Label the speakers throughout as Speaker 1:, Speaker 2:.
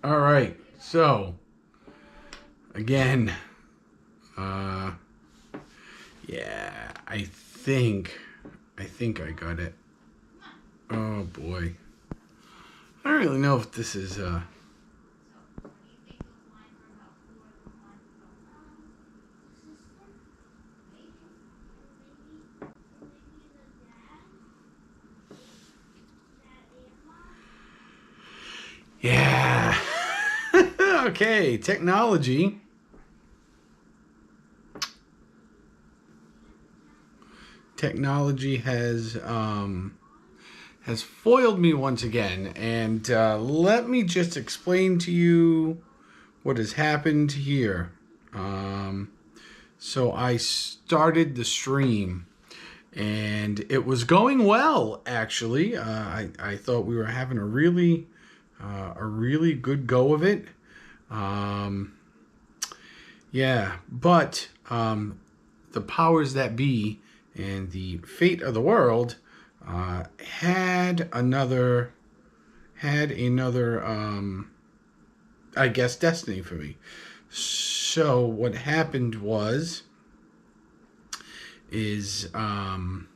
Speaker 1: All right. So, again, yeah, I think I got it. Oh boy. I don't really know if this is yeah. Okay, technology. Technology has foiled me once again, and let me just explain to you what has happened here. Um, so I started the stream, and it was going well. Actually, I thought we were having a really good go of it. Um, yeah, but the powers that be and the fate of the world had another I guess destiny for me. So what happened was is the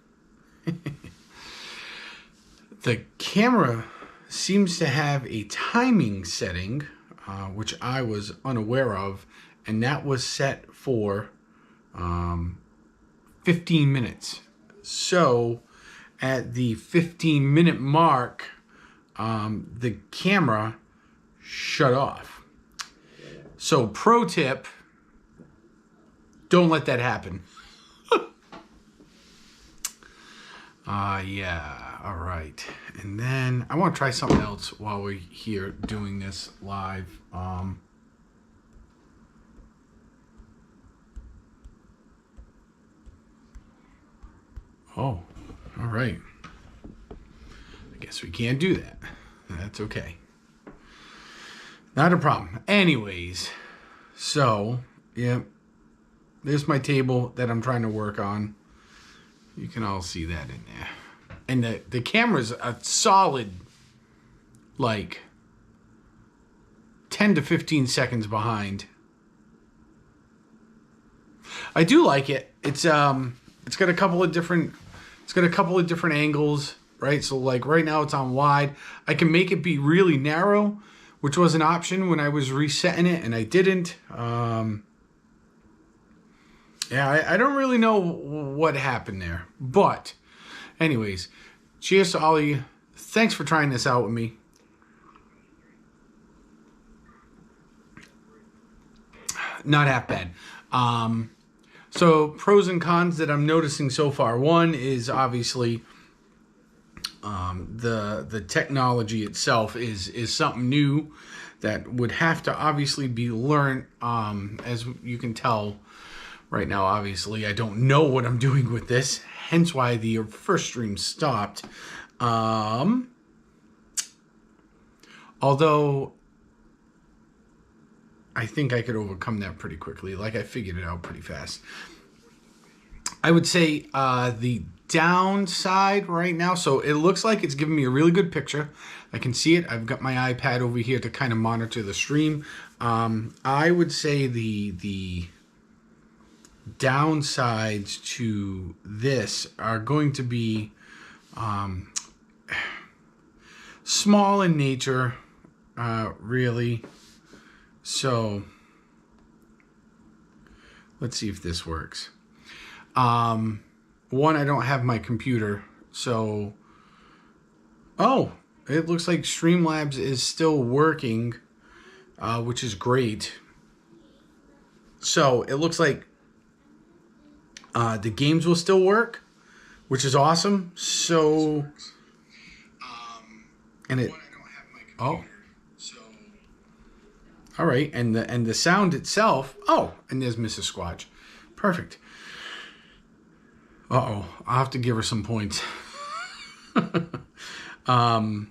Speaker 1: camera seems to have a timing setting, which I was unaware of, and that was set for 15 minutes. So at the 15-minute mark, the camera shut off. So pro tip, don't let that happen. Yeah, all right. And then I want to try something else while we're here doing this live. Oh, all right. I guess we can't do that. That's okay. Not a problem. Anyways, so, yeah, there's my table that I'm trying to work on. You can all see that in there. And the camera's a solid, like, 10 to 15 seconds behind. I do like it. It's got a couple of different angles, right? So like right now it's on wide. I can make it be really narrow, which was an option when I was resetting it, and I didn't. Yeah, I don't really know what happened there. But anyways, cheers to all of you. Thanks for trying this out with me. Not half bad. So pros and cons that I'm noticing so far. One is obviously the technology itself is something new that would have to obviously be learned. As you can tell right now, obviously I don't know what I'm doing with this, hence why the first stream stopped. Although I think I could overcome that pretty quickly. Like, I figured it out pretty fast. I would say the downside right now, so it looks like it's giving me a really good picture. I can see it. I've got my iPad over here to kind of monitor the stream. I would say the downsides to this are going to be small in nature, really. So let's see if this works. One, I don't have my computer, so it looks like Streamlabs is still working, which is great. So it looks like the games will still work, which is awesome. So and it all right, and the sound itself. Oh, and there's Mrs. Squatch. Perfect. I'll have to give her some points. And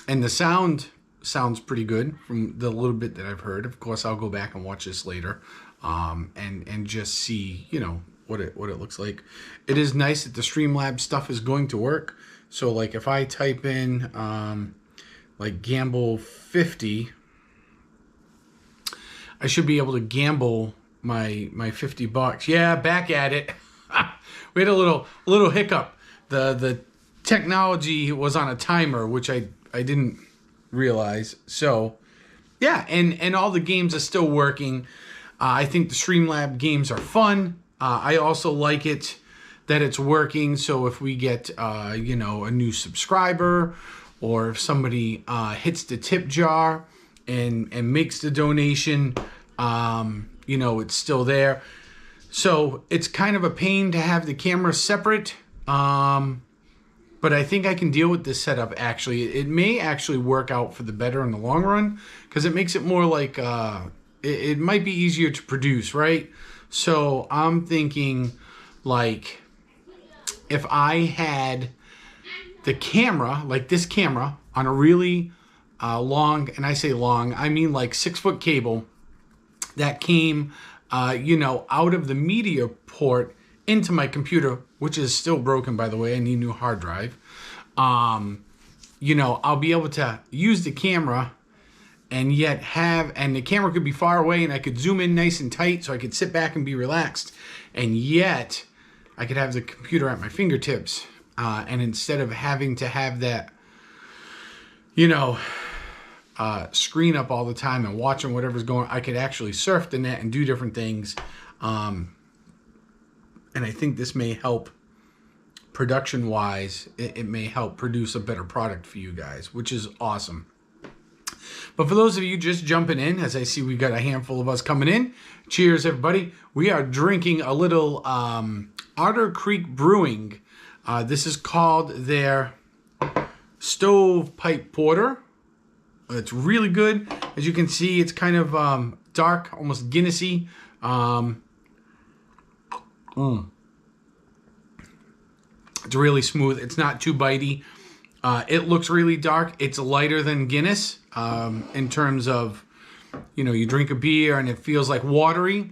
Speaker 1: the sound sounds pretty good from the little bit that I've heard. Of course, I'll go back and watch this later, and just see, what it looks like. It is nice that the Streamlabs stuff is going to work. So like if I type in like Gamble 50, I should be able to gamble my $50. Yeah, back at it. We had a little hiccup. The technology was on a timer, which I didn't realize. So yeah, and all the games are still working. I think the Streamlab games are fun. I also like it that it's working. So if we get a new subscriber, or if somebody hits the tip jar and makes the donation, it's still there. So it's kind of a pain to have the camera separate, but I think I can deal with this setup. Actually, it may actually work out for the better in the long run, because it makes it more like it might be easier to produce, right? So I'm thinking, like, if I had the camera, like this camera, on a really long, and I say long, I mean like 6-foot cable that came, out of the media port into my computer, which is still broken, by the way. I need a new hard drive. I'll be able to use the camera and yet and the camera could be far away and I could zoom in nice and tight so I could sit back and be relaxed. And yet I could have the computer at my fingertips. And instead of having to have that, screen up all the time and watching whatever's going on, I could actually surf the net and do different things. And I think this may help production wise. It may help produce a better product for you guys, which is awesome. But for those of you just jumping in, as I see we got a handful of us coming in, cheers everybody. We are drinking a little Otter Creek Brewing. This is called their Stovepipe Porter. It's really good. As you can see, it's kind of dark, almost Guinnessy. It's really smooth. It's not too bitey. It looks really dark. It's lighter than Guinness in terms of, you drink a beer and it feels like watery.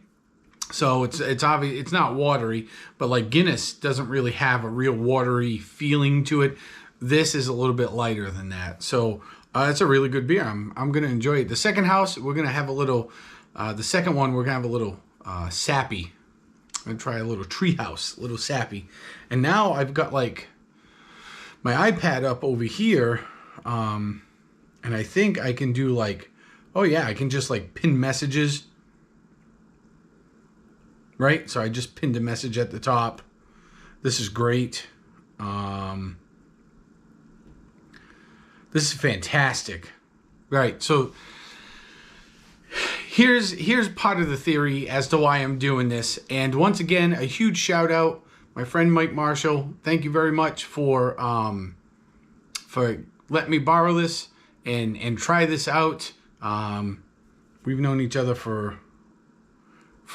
Speaker 1: So it's obvious it's not watery, but like Guinness doesn't really have a real watery feeling to it. This is a little bit lighter than that. So it's a really good beer. I'm gonna enjoy it. The second house, we're gonna have a little. The second one, we're gonna have a little sappy. I'm gonna try a little treehouse, a little sappy. And now I've got like my iPad up over here, and I think I can do like, oh yeah, I can just like pin messages. Right, so I just pinned a message at the top. This is great. This is fantastic. Right, so here's part of the theory as to why I'm doing this. And once again, a huge shout out, my friend Mike Marshall. Thank you very much for letting me borrow this and try this out. We've known each other for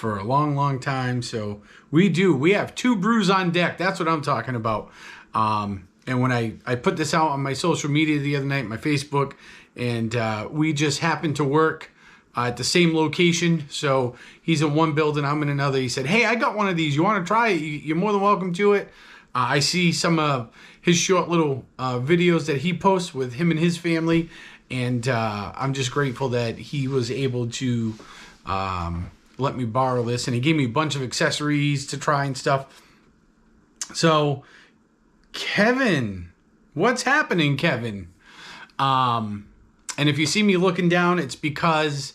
Speaker 1: a long time, so we have 2 brews on deck. That's what I'm talking about. And when I put this out on my social media the other night, my Facebook, and we just happened to work at the same location. So he's in one building, I'm in another. He said, hey, I got one of these. You want to try it? You're more than welcome to it. I see some of his short little videos that he posts with him and his family. And I'm just grateful that he was able to let me borrow this. And he gave me a bunch of accessories to try and stuff. So, Kevin, what's happening, Kevin? And if you see me looking down, it's because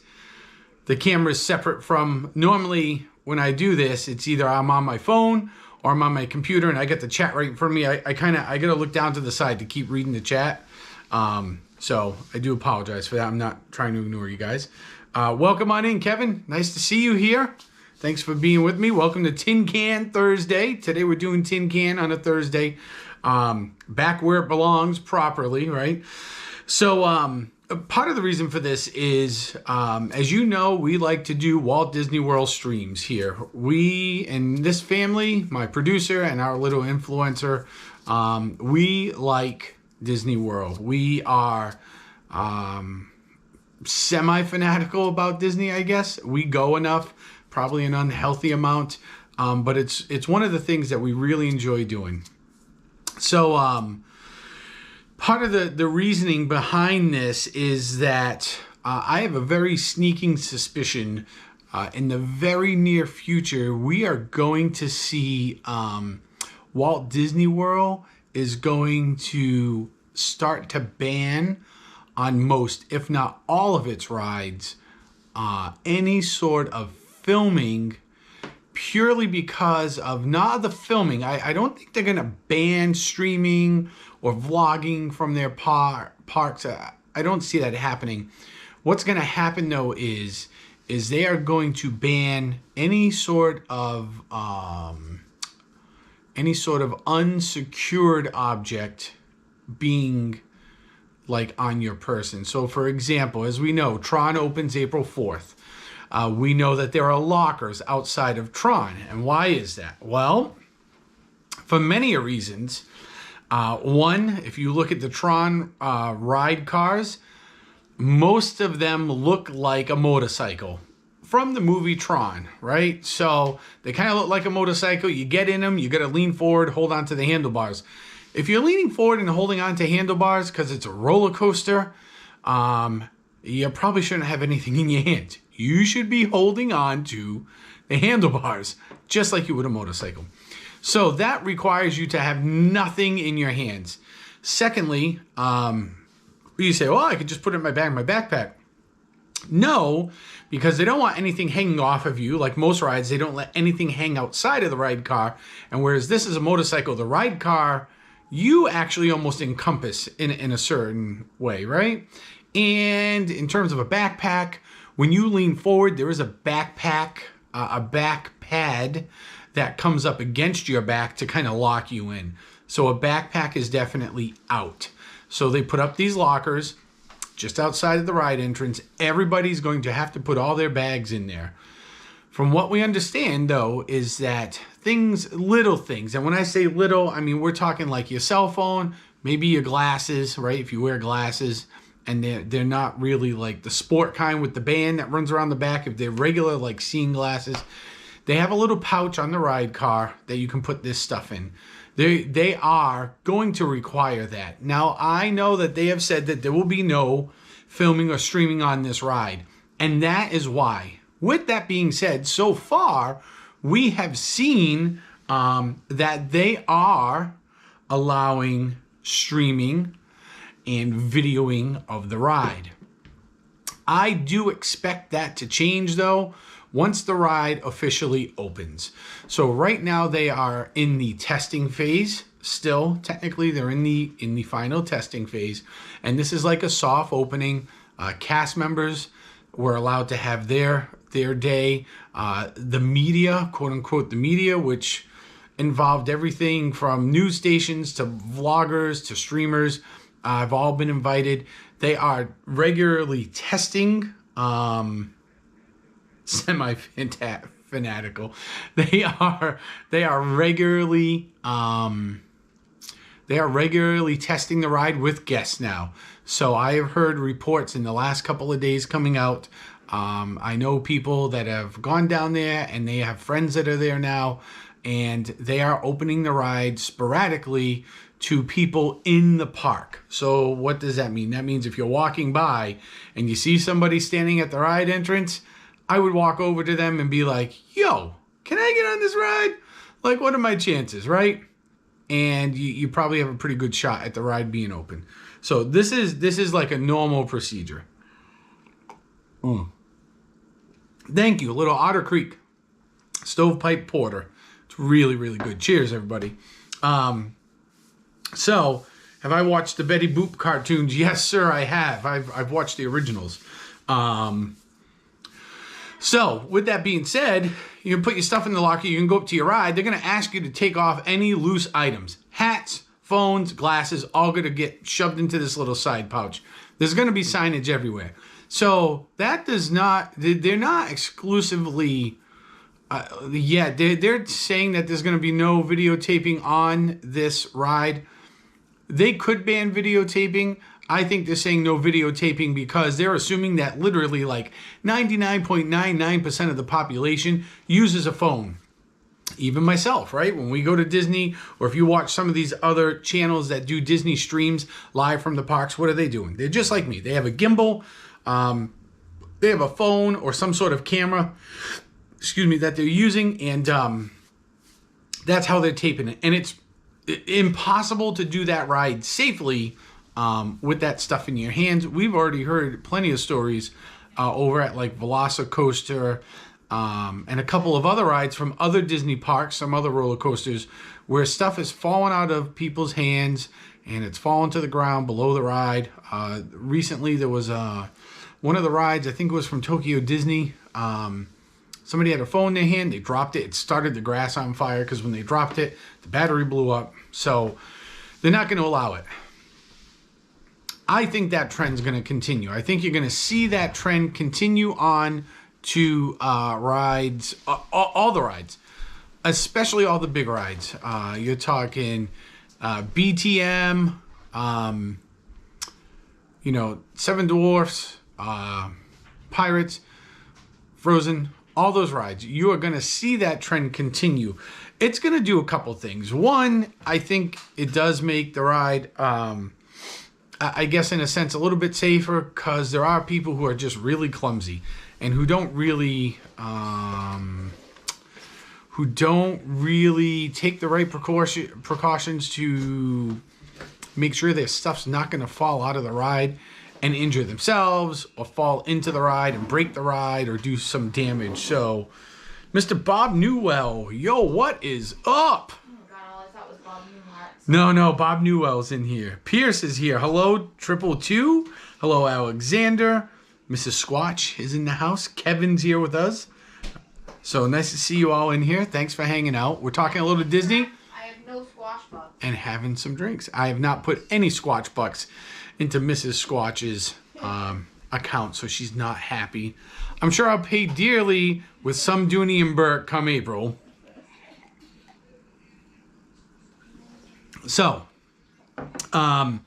Speaker 1: the camera is separate from, normally when I do this, it's either I'm on my phone or I'm on my computer and I get the chat right in front of me. I got to look down to the side to keep reading the chat. So I do apologize for that. I'm not trying to ignore you guys. Welcome on in, Kevin. Nice to see you here. Thanks for being with me. Welcome to Tin Can Thursday. Today we're doing Tin Can on a Thursday. Back where it belongs properly, right? So part of the reason for this is, as you know, we like to do Walt Disney World streams here. We, and this family, my producer and our little influencer, we like Disney World. We are semi-fanatical about Disney, I guess. We go enough, probably an unhealthy amount, but it's one of the things that we really enjoy doing. So part of the reasoning behind this is that I have a very sneaking suspicion in the very near future, we are going to see Walt Disney World is going to start to ban on most, if not all of its rides, any sort of filming, purely because of not the filming. I don't think they're going to ban streaming or vlogging from their parks. I don't see that happening. What's going to happen though is they are going to ban any sort of unsecured object being like on your person. So for example, as we know, Tron opens April 4th. We know that there are lockers outside of Tron. And why is that? Well, for many reasons. One, if you look at the Tron ride cars, most of them look like a motorcycle from the movie Tron, right? So they kind of look like a motorcycle. You get in them, you got to lean forward, hold on to the handlebars. If you're leaning forward and holding on to handlebars because it's a roller coaster, you probably shouldn't have anything in your hands. You should be holding on to the handlebars, just like you would a motorcycle. So that requires you to have nothing in your hands. Secondly, you say, well, I could just put it in my bag, my backpack. No, because they don't want anything hanging off of you. Like most rides, they don't let anything hang outside of the ride car. And whereas this is a motorcycle, the ride car, you actually almost encompass in a certain way, right? And in terms of a backpack, when you lean forward, there is a backpack, a back pad that comes up against your back to kind of lock you in. So a backpack is definitely out. So they put up these lockers just outside of the ride entrance. Everybody's going to have to put all their bags in there. From what we understand, though, is that little things, and when I say little, I mean we're talking like your cell phone, maybe your glasses, right? If you wear glasses, and they're not really like the sport kind with the band that runs around the back. If they're regular, like seeing glasses, they have a little pouch on the ride car that you can put this stuff in. They are going to require that. Now, I know that they have said that there will be no filming or streaming on this ride. And that is why. With that being said, so far, we have seen that they are allowing streaming and videoing of the ride. I do expect that to change, though, once the ride officially opens. So right now they are in the testing phase. Still, technically, they're in the final testing phase, and this is like a soft opening. Cast members were allowed to have their day. The media, quote unquote, the media, which involved everything from news stations to vloggers to streamers, have all been invited. They are regularly testing. Semi-fanatical. They are regularly testing the ride with guests now. So I have heard reports in the last couple of days coming out. I know people that have gone down there and they have friends that are there now, and they are opening the ride sporadically to people in the park. So what does that mean? That means if you're walking by and you see somebody standing at the ride entrance, I would walk over to them and be like, yo, can I get on this ride? Like, what are my chances, right? And you probably have a pretty good shot at the ride being open. So this is like a normal procedure. Thank you. A little Otter Creek Stovepipe Porter. It's really, really good. Cheers, everybody. So, have I watched the Betty Boop cartoons? Yes, sir, I have. I've watched the originals. So, with that being said, you can put your stuff in the locker, you can go up to your ride. They're going to ask you to take off any loose items. Hats, phones, glasses, all going to get shoved into this little side pouch. There's going to be signage everywhere. So, that does not, they're not exclusively, they're saying that there's going to be no videotaping on this ride. They could ban videotaping. I think they're saying no videotaping because they're assuming that literally like 99.99% of the population uses a phone. Even myself, right? When we go to Disney, or if you watch some of these other channels that do Disney streams live from the parks, what are they doing? They're just like me. They have a gimbal. They have a phone or some sort of camera, that they're using, and that's how they're taping it. And it's impossible to do that ride safely with that stuff in your hands. We've already heard plenty of stories over at like Velocicoaster and a couple of other rides from other Disney parks, some other roller coasters, where stuff is falling out of people's hands and it's fallen to the ground below the ride. Recently, there was one of the rides, I think it was from Tokyo Disney. Somebody had a phone in their hand, they dropped it, it started the grass on fire because when they dropped it, the battery blew up. So they're not going to allow it. I think that trend's going to continue. I think you're going to see that trend continue on to rides, all the rides, especially all the big rides. You're talking BTM, Seven Dwarfs, Pirates, Frozen, all those rides. You are going to see that trend continue. It's going to do a couple things. One, I think it does make the ride, I guess in a sense, a little bit safer, because there are people who are just really clumsy and who don't really take the right precautions to make sure their stuff's not going to fall out of the ride and injure themselves, or fall into the ride and break the ride or do some damage. So, Mr. Bob Newell, yo, what is up?
Speaker 2: Oh God, all I thought was Bob Newhart.
Speaker 1: No, Bob Newell's in here. Pierce is here. Hello, 222. Hello, Alexander. Mrs. Squatch is in the house. Kevin's here with us. So nice to see you all in here. Thanks for hanging out. We're talking a little Disney.
Speaker 2: I have no squash bucks.
Speaker 1: And having some drinks. I have not put any Squatch bucks into Mrs. Squatch's account, so she's not happy. I'm sure I'll pay dearly with some Dooney and Burke come April. So, but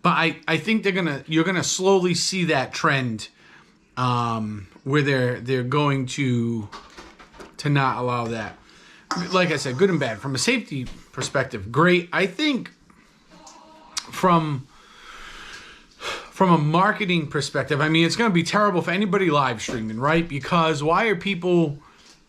Speaker 1: I think you're gonna slowly see that trend where they're going to not allow that. Like I said, good and bad. From a safety perspective, great. I think from a marketing perspective, I mean, it's going to be terrible for anybody live streaming, right? Because why are people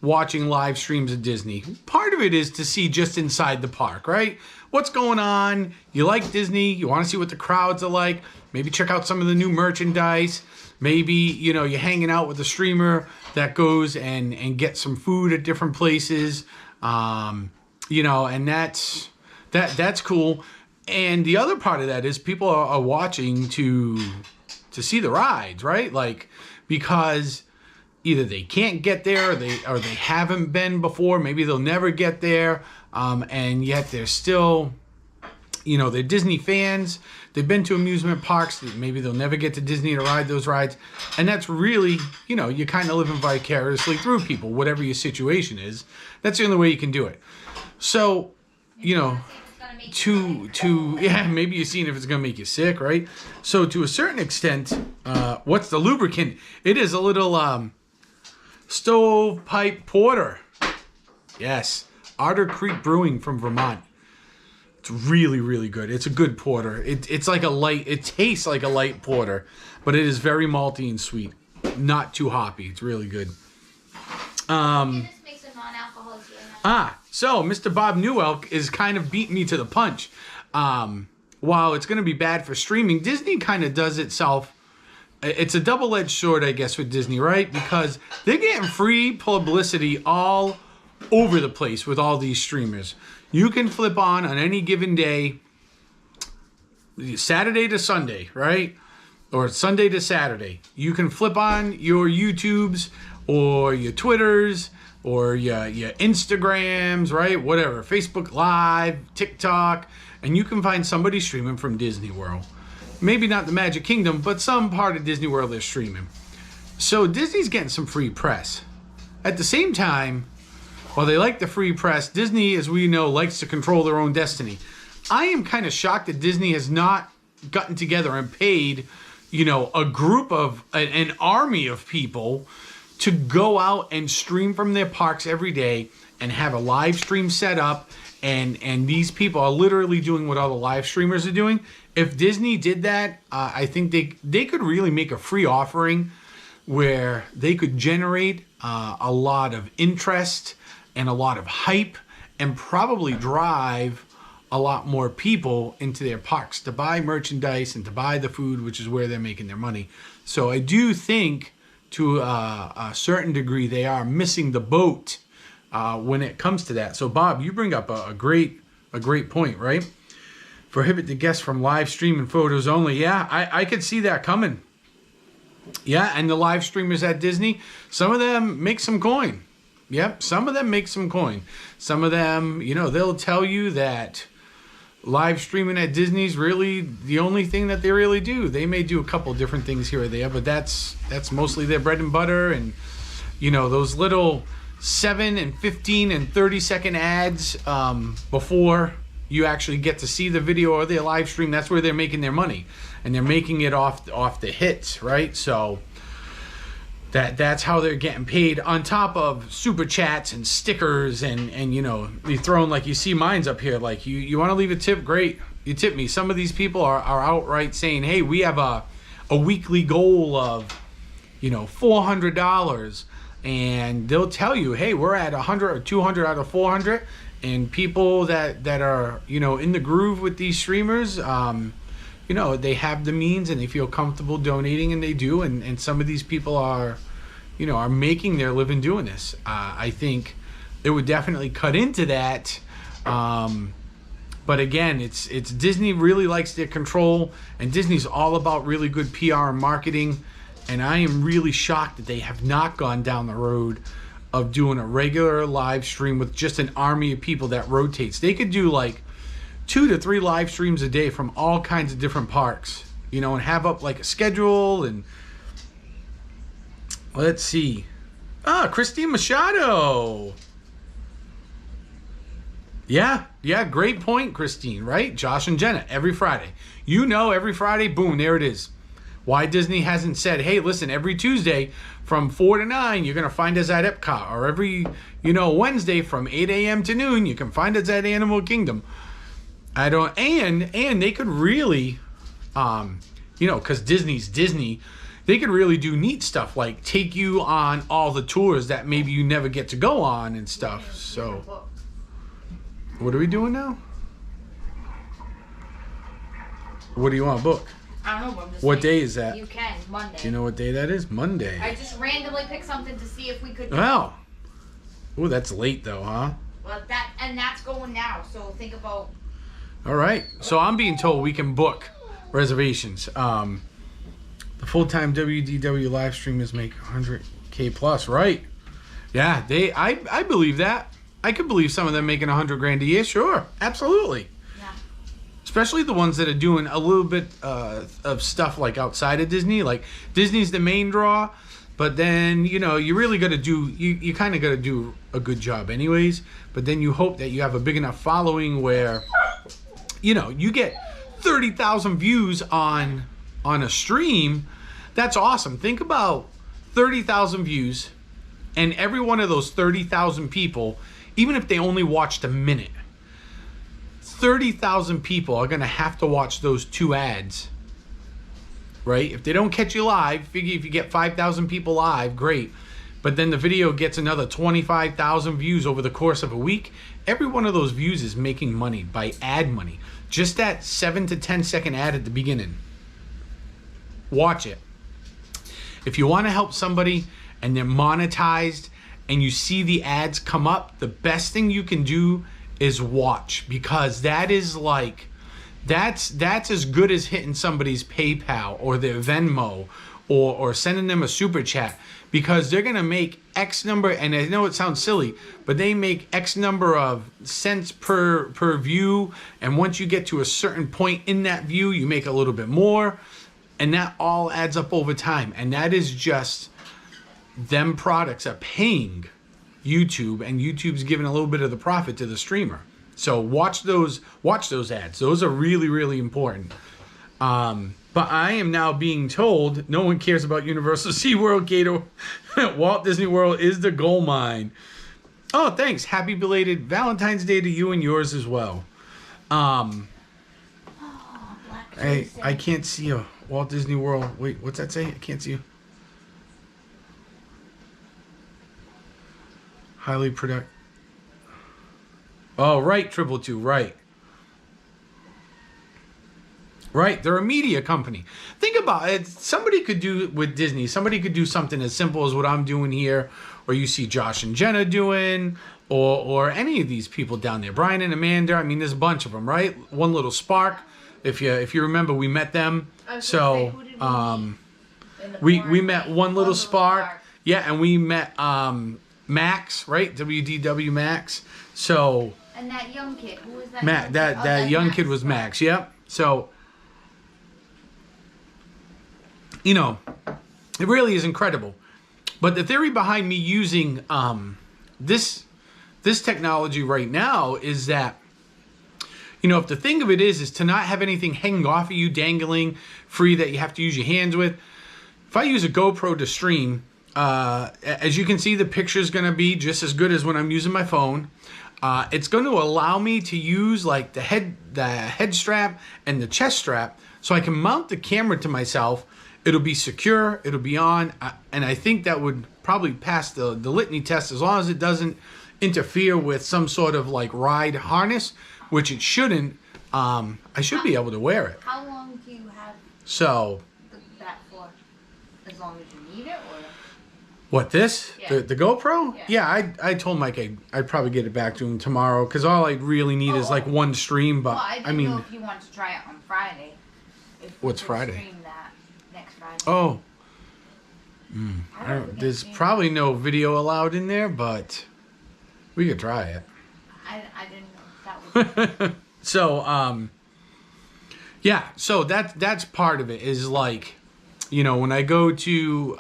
Speaker 1: watching live streams at Disney? Part of it is to see just inside the park, right? What's going on? You like Disney. You want to see what the crowds are like. Maybe check out some of the new merchandise. Maybe, you're hanging out with a streamer that goes and gets some food at different places. And that's cool. And the other part of that is people are watching to see the rides, right? Like, because either they can't get there or they haven't been before. Maybe they'll never get there. And yet they're still, they're Disney fans. They've been to amusement parks. Maybe they'll never get to Disney to ride those rides. And that's really, you're kind of living vicariously through people, whatever your situation is. That's the only way you can do it. So, maybe you're seeing if it's going to make you sick, right? So to a certain extent, what's the lubricant? It is a little stovepipe porter. Yes, Otter Creek Brewing from Vermont. It's really, really good. It's a good porter. It's like it tastes like a light porter, but it is very malty and sweet. Not too hoppy. It's really good.
Speaker 2: Makes a non-alcoholic beer.
Speaker 1: So Mr. Bob Newell is kind of beating me to the punch. While it's going to be bad for streaming, Disney kind of does itself. It's a double-edged sword, I guess, with Disney, right? Because they're getting free publicity all over the place with all these streamers. You can flip on any given day, Saturday to Sunday, right? Or Sunday to Saturday. You can flip on your YouTubes or your Twitters or your Instagrams, right? Whatever, Facebook Live, TikTok, and you can find somebody streaming from Disney World. Maybe not the Magic Kingdom, but some part of Disney World they're streaming. So Disney's getting some free press. At the same time, while they like the free press, Disney, as we know, likes to control their own destiny. I am kind of shocked that Disney has not gotten together and paid, a group of, an army of people to go out and stream from their parks every day and have a live stream set up, and these people are literally doing what all the live streamers are doing. If Disney did that, I think they could really make a free offering where they could generate a lot of interest and a lot of hype, and probably drive a lot more people into their parks to buy merchandise and to buy the food, which is where they're making their money. So I do think to a certain degree they are missing the boat when it comes to that. So Bob, you bring up a great point, right? Prohibit the guests from live streaming photos only. Yeah, I could see that coming. Yeah, and the live streamers at Disney, some of them make some coin. Yep, some of them make some coin. Some of them, they'll tell you that live streaming at Disney's really the only thing that they really do. They may do a couple different things here or there, but that's mostly their bread and butter. And those little 7 and 15 and 30-second ads before you actually get to see the video or their live stream, that's where they're making their money, and they're making it off the hits, right? So that's how they're getting paid, on top of super chats and stickers and you throwing, like, you see mine's up here, like, you want to leave a tip, great, you tip me. Some of these people are outright saying, hey, we have a weekly goal of $400, and they'll tell you, hey, we're at 100 or 200 out of 400. And people that are in the groove with these streamers, they have the means and they feel comfortable donating, and they do. And some of these people are making their living doing this. I think it would definitely cut into that. But again, it's Disney really likes their control, and Disney's all about really good PR and marketing. And I am really shocked that they have not gone down the road of doing a regular live stream with just an army of people that rotates. They could do like 2 to 3 live streams a day from all kinds of different parks, and have up like a schedule. And let's see. Christine Machado. Yeah, great point, Christine, right? Josh and Jenna, every Friday. Every Friday, boom, there it is. Why Disney hasn't said, hey, listen, every Tuesday from 4 to 9, you're going to find us at Epcot. Or every, Wednesday from 8 a.m. to noon, you can find us at Animal Kingdom. And they could really, because Disney's Disney, they could really do neat stuff, like take you on all the tours that maybe you never get to go on and stuff. So, what are we doing now? What do you want to book?
Speaker 2: I don't know, but I'm just
Speaker 1: What
Speaker 2: saying,
Speaker 1: day is that?
Speaker 2: You can, Monday.
Speaker 1: Do you know what day that is? Monday.
Speaker 2: I just randomly picked something to see if we could.
Speaker 1: Wow. Ooh, that's late though, huh?
Speaker 2: Well, that's going now. So think about.
Speaker 1: All right. So I'm being told we can book reservations. The full-time WDW live streamers make 100K plus, right? Yeah, I believe that. I could believe some of them making 100 grand a year. Sure, absolutely. Especially the ones that are doing a little bit of stuff like outside of Disney. Like Disney's the main draw, but then you really got to do you kind of got to do a good job anyways. But then you hope that you have a big enough following where you get 30,000 views on a stream. That's awesome. Think about 30,000 views, and every one of those 30,000 people, even if they only watched a minute, 30,000 people are going to have to watch those 2 ads, right? If they don't catch you live, figure if you get 5,000 people live, great. But then the video gets another 25,000 views over the course of a week. Every one of those views is making money by ad money. Just that 7 to 10 second ad at the beginning. Watch it. If you want to help somebody and they're monetized and you see the ads come up, the best thing you can do is watch, because that is like that's as good as hitting somebody's PayPal or their Venmo or sending them a super chat, because they're gonna make X number, and I know it sounds silly, but they make X number of cents per view, and once you get to a certain point in that view, you make a little bit more, and that all adds up over time. And that is just them products are paying YouTube, and YouTube's giving a little bit of the profit to the streamer. So watch those ads. Those are really, really important. But I am now being told no one cares about Universal SeaWorld, Gator. Walt Disney World is the gold mine. Oh, thanks. Happy belated Valentine's Day to you and yours as well.
Speaker 2: Oh, Black
Speaker 1: I
Speaker 2: Tuesday.
Speaker 1: can't see you. Walt Disney World. Wait, what's that say? I can't see you. Highly product. Oh, right, Triple Two, right. Right, they're a media company. Think about it. Somebody could do with Disney. Somebody could do something as simple as what I'm doing here, or you see Josh and Jenna doing, or any of these people down there. Brian and Amanda. I mean, there's a bunch of them, right? One Little Spark. If you remember, we met them.
Speaker 2: I was
Speaker 1: So
Speaker 2: gonna say, who did we meet in the
Speaker 1: we
Speaker 2: quarantine?
Speaker 1: met One Little Spark. Yeah, and we met Max, right? WDW Max. So
Speaker 2: And that young kid. Who was that?
Speaker 1: Matt,
Speaker 2: young
Speaker 1: that
Speaker 2: kid? Oh,
Speaker 1: that
Speaker 2: that's
Speaker 1: young
Speaker 2: Max.
Speaker 1: kid was Max. Yep. So, you know, it really is incredible. But the theory behind me using this technology right now is that, you know, if the thing of it is to not have anything hanging off of you, dangling free that you have to use your hands with. If I use a GoPro to stream, as you can see, the picture is going to be just as good as when I'm using my phone. It's going to allow me to use like the head strap and the chest strap, so I can mount the camera to myself. It'll be secure. It'll be on, and I think that would probably pass the litany test as long as it doesn't interfere with some sort of like ride harness, which it shouldn't. I should be able to wear it.
Speaker 2: How long do you have
Speaker 1: So
Speaker 2: that for? As long as you need it, or?
Speaker 1: what, this?
Speaker 2: Yeah.
Speaker 1: The GoPro?
Speaker 2: Yeah.
Speaker 1: Yeah, I told Mike I'd probably get it back to him tomorrow, because all I really need is like one stream. But
Speaker 2: Well, I didn't
Speaker 1: I mean,
Speaker 2: know if you wanted to try it on Friday. If we
Speaker 1: What's
Speaker 2: could
Speaker 1: Friday?
Speaker 2: Stream that next Friday.
Speaker 1: oh,
Speaker 2: I don't think
Speaker 1: there's
Speaker 2: we-
Speaker 1: probably no video allowed in there, but we could try it.
Speaker 2: I didn't know if that was.
Speaker 1: So, yeah, so that's part of it, is like, you know, when I go to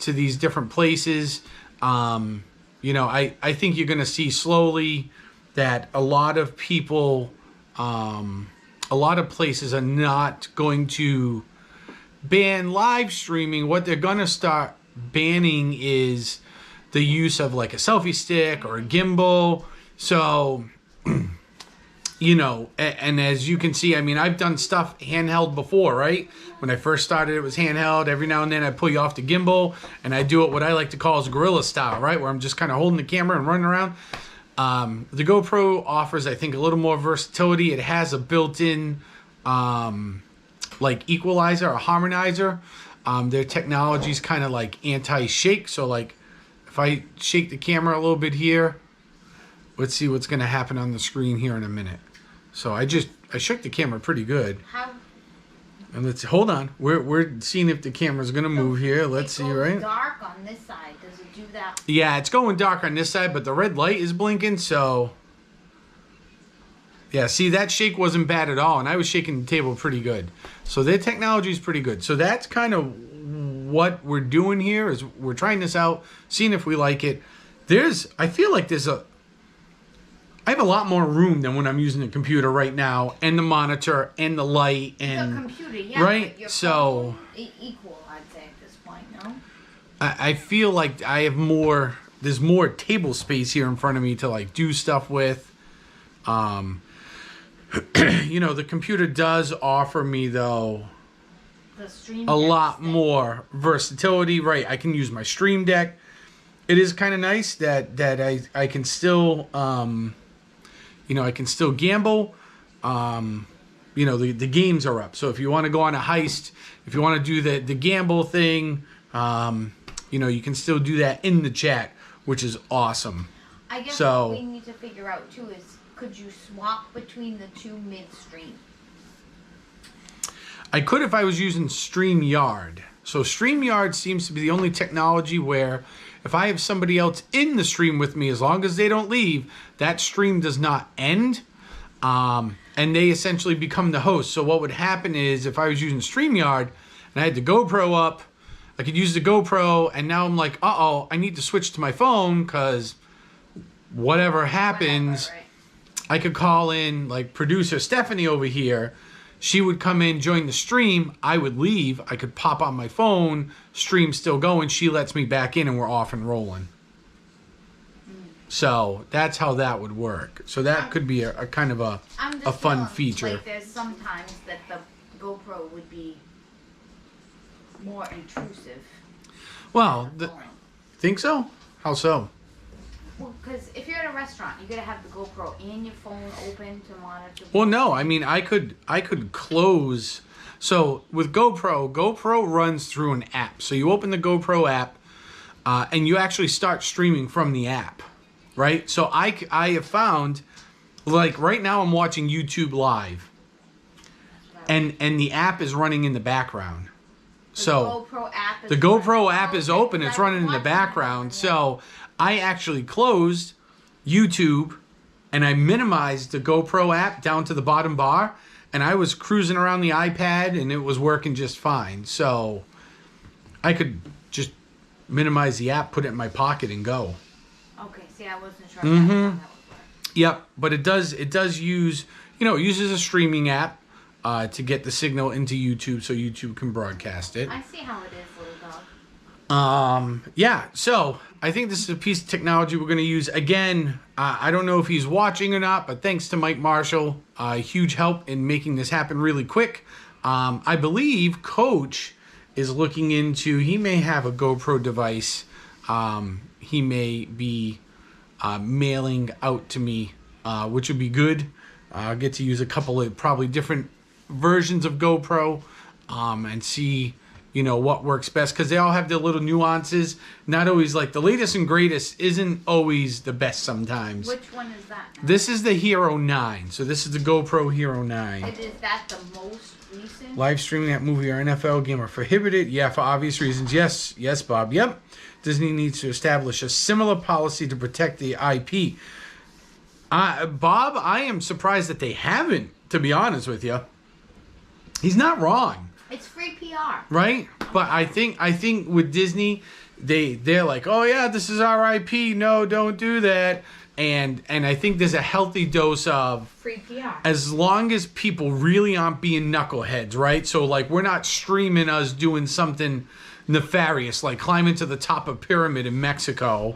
Speaker 1: these different places, you know, I think you're going to see slowly that a lot of people, a lot of places are not going to ban live streaming. What they're going to start banning is the use of like a selfie stick or a gimbal. So, you know, and as you can see, I mean, I've done stuff handheld before, right? When I first started, it was handheld. Every now and then I pull you off the gimbal, and I do it what I like to call as guerrilla style, right? Where I'm just kind of holding the camera and running around. The GoPro offers, I think, a little more versatility. It has a built-in, like, equalizer or harmonizer. Their technology is kind of like anti-shake. So, like, if I shake the camera a little bit here, let's see what's going to happen on the screen here in a minute. So I shook the camera pretty good.
Speaker 2: How?
Speaker 1: And let's hold on. We're seeing if the camera's going to move here. Let's see,
Speaker 2: It goes
Speaker 1: right?
Speaker 2: dark on this side. Does it do that?
Speaker 1: Yeah, it's going dark on this side, but the red light is blinking, so yeah, see, that shake wasn't bad at all, and I was shaking the table pretty good. So their technology is pretty good. So that's kind of what we're doing here, is we're trying this out, seeing if we like it. I feel like I have a lot more room than when I'm using the computer right now, and the monitor, and the light, and
Speaker 2: The computer, yeah.
Speaker 1: right?
Speaker 2: But your
Speaker 1: So
Speaker 2: phone, equal, I'd say at this point, no?
Speaker 1: I feel like I have more. There's more table space here in front of me to like do stuff with. You know, the computer does offer me though
Speaker 2: The stream.
Speaker 1: a
Speaker 2: Deck
Speaker 1: lot
Speaker 2: stick.
Speaker 1: more versatility. Right, I can use my Stream Deck. It is kind of nice that I can still you know, I can still gamble. You know, the games are up. So if you want to go on a heist, if you want to do the gamble thing, you know, you can still do that in the chat, which is awesome.
Speaker 2: I guess
Speaker 1: So-
Speaker 2: what we need to figure out too is, could you swap between the two midstream?
Speaker 1: I could if I was using StreamYard. So StreamYard seems to be the only technology where if I have somebody else in the stream with me, as long as they don't leave, that stream does not end. And they essentially become the host. So what would happen is, if I was using StreamYard and I had the GoPro up, I could use the GoPro, and now I'm like, uh-oh, I need to switch to my phone, because whatever happens,
Speaker 2: Whatever, right?
Speaker 1: I could call in like producer Stephanie over here, She would come in, join the stream. I would leave. I could pop on my phone. Stream still going. She lets me back in, and we're off and rolling. So that's how that would work. So that could be a kind of a fun feature.
Speaker 2: Like there's sometimes that the GoPro would be more intrusive.
Speaker 1: Well, think so? How so?
Speaker 2: Well, because if you're at a restaurant, you gotta have the GoPro and your phone open to monitor.
Speaker 1: Well, no. I mean, I could close. So with GoPro runs through an app. So you open the GoPro app, and you actually start streaming from the app, right? So I have found, like right now, I'm watching YouTube Live, and the app is running in the background. So the GoPro app is open. It's running in the background. So I actually closed YouTube and I minimized the GoPro app down to the bottom bar, and I was cruising around the iPad and it was working just fine. So I could just minimize the app, put it in my pocket, and go.
Speaker 2: Okay, see, I wasn't sure how that would work.
Speaker 1: Yep, but it does use, it uses a streaming app to get the signal into YouTube so YouTube can broadcast it.
Speaker 2: I see how it is, little dog.
Speaker 1: Yeah, so I think this is a piece of technology we're going to use. Again, I don't know if he's watching or not, but thanks to Mike Marshall, huge help in making this happen really quick. I believe Coach is looking into, he may have a GoPro device. He may be mailing out to me, which would be good. I'll get to use a couple of probably different versions of GoPro and see what works best, because they all have their little nuances. Not always like the latest and greatest isn't always the best sometimes.
Speaker 2: Which one is that now?
Speaker 1: This is the Hero 9. So this is the GoPro Hero 9.
Speaker 2: And is that the most recent?
Speaker 1: Live streaming that movie or NFL game are prohibited. Yeah, for obvious reasons. Yes, Bob. Yep. Disney needs to establish a similar policy to protect the IP. Bob, I am surprised that they haven't, to be honest with you. He's not wrong.
Speaker 2: It's free PR.
Speaker 1: Right? But I think with Disney, they're like, oh yeah, this is our IP. No, don't do that. And I think there's a healthy dose of
Speaker 2: free PR.
Speaker 1: As long as people really aren't being knuckleheads, right? So like we're not streaming us doing something nefarious, like climbing to the top of a pyramid in Mexico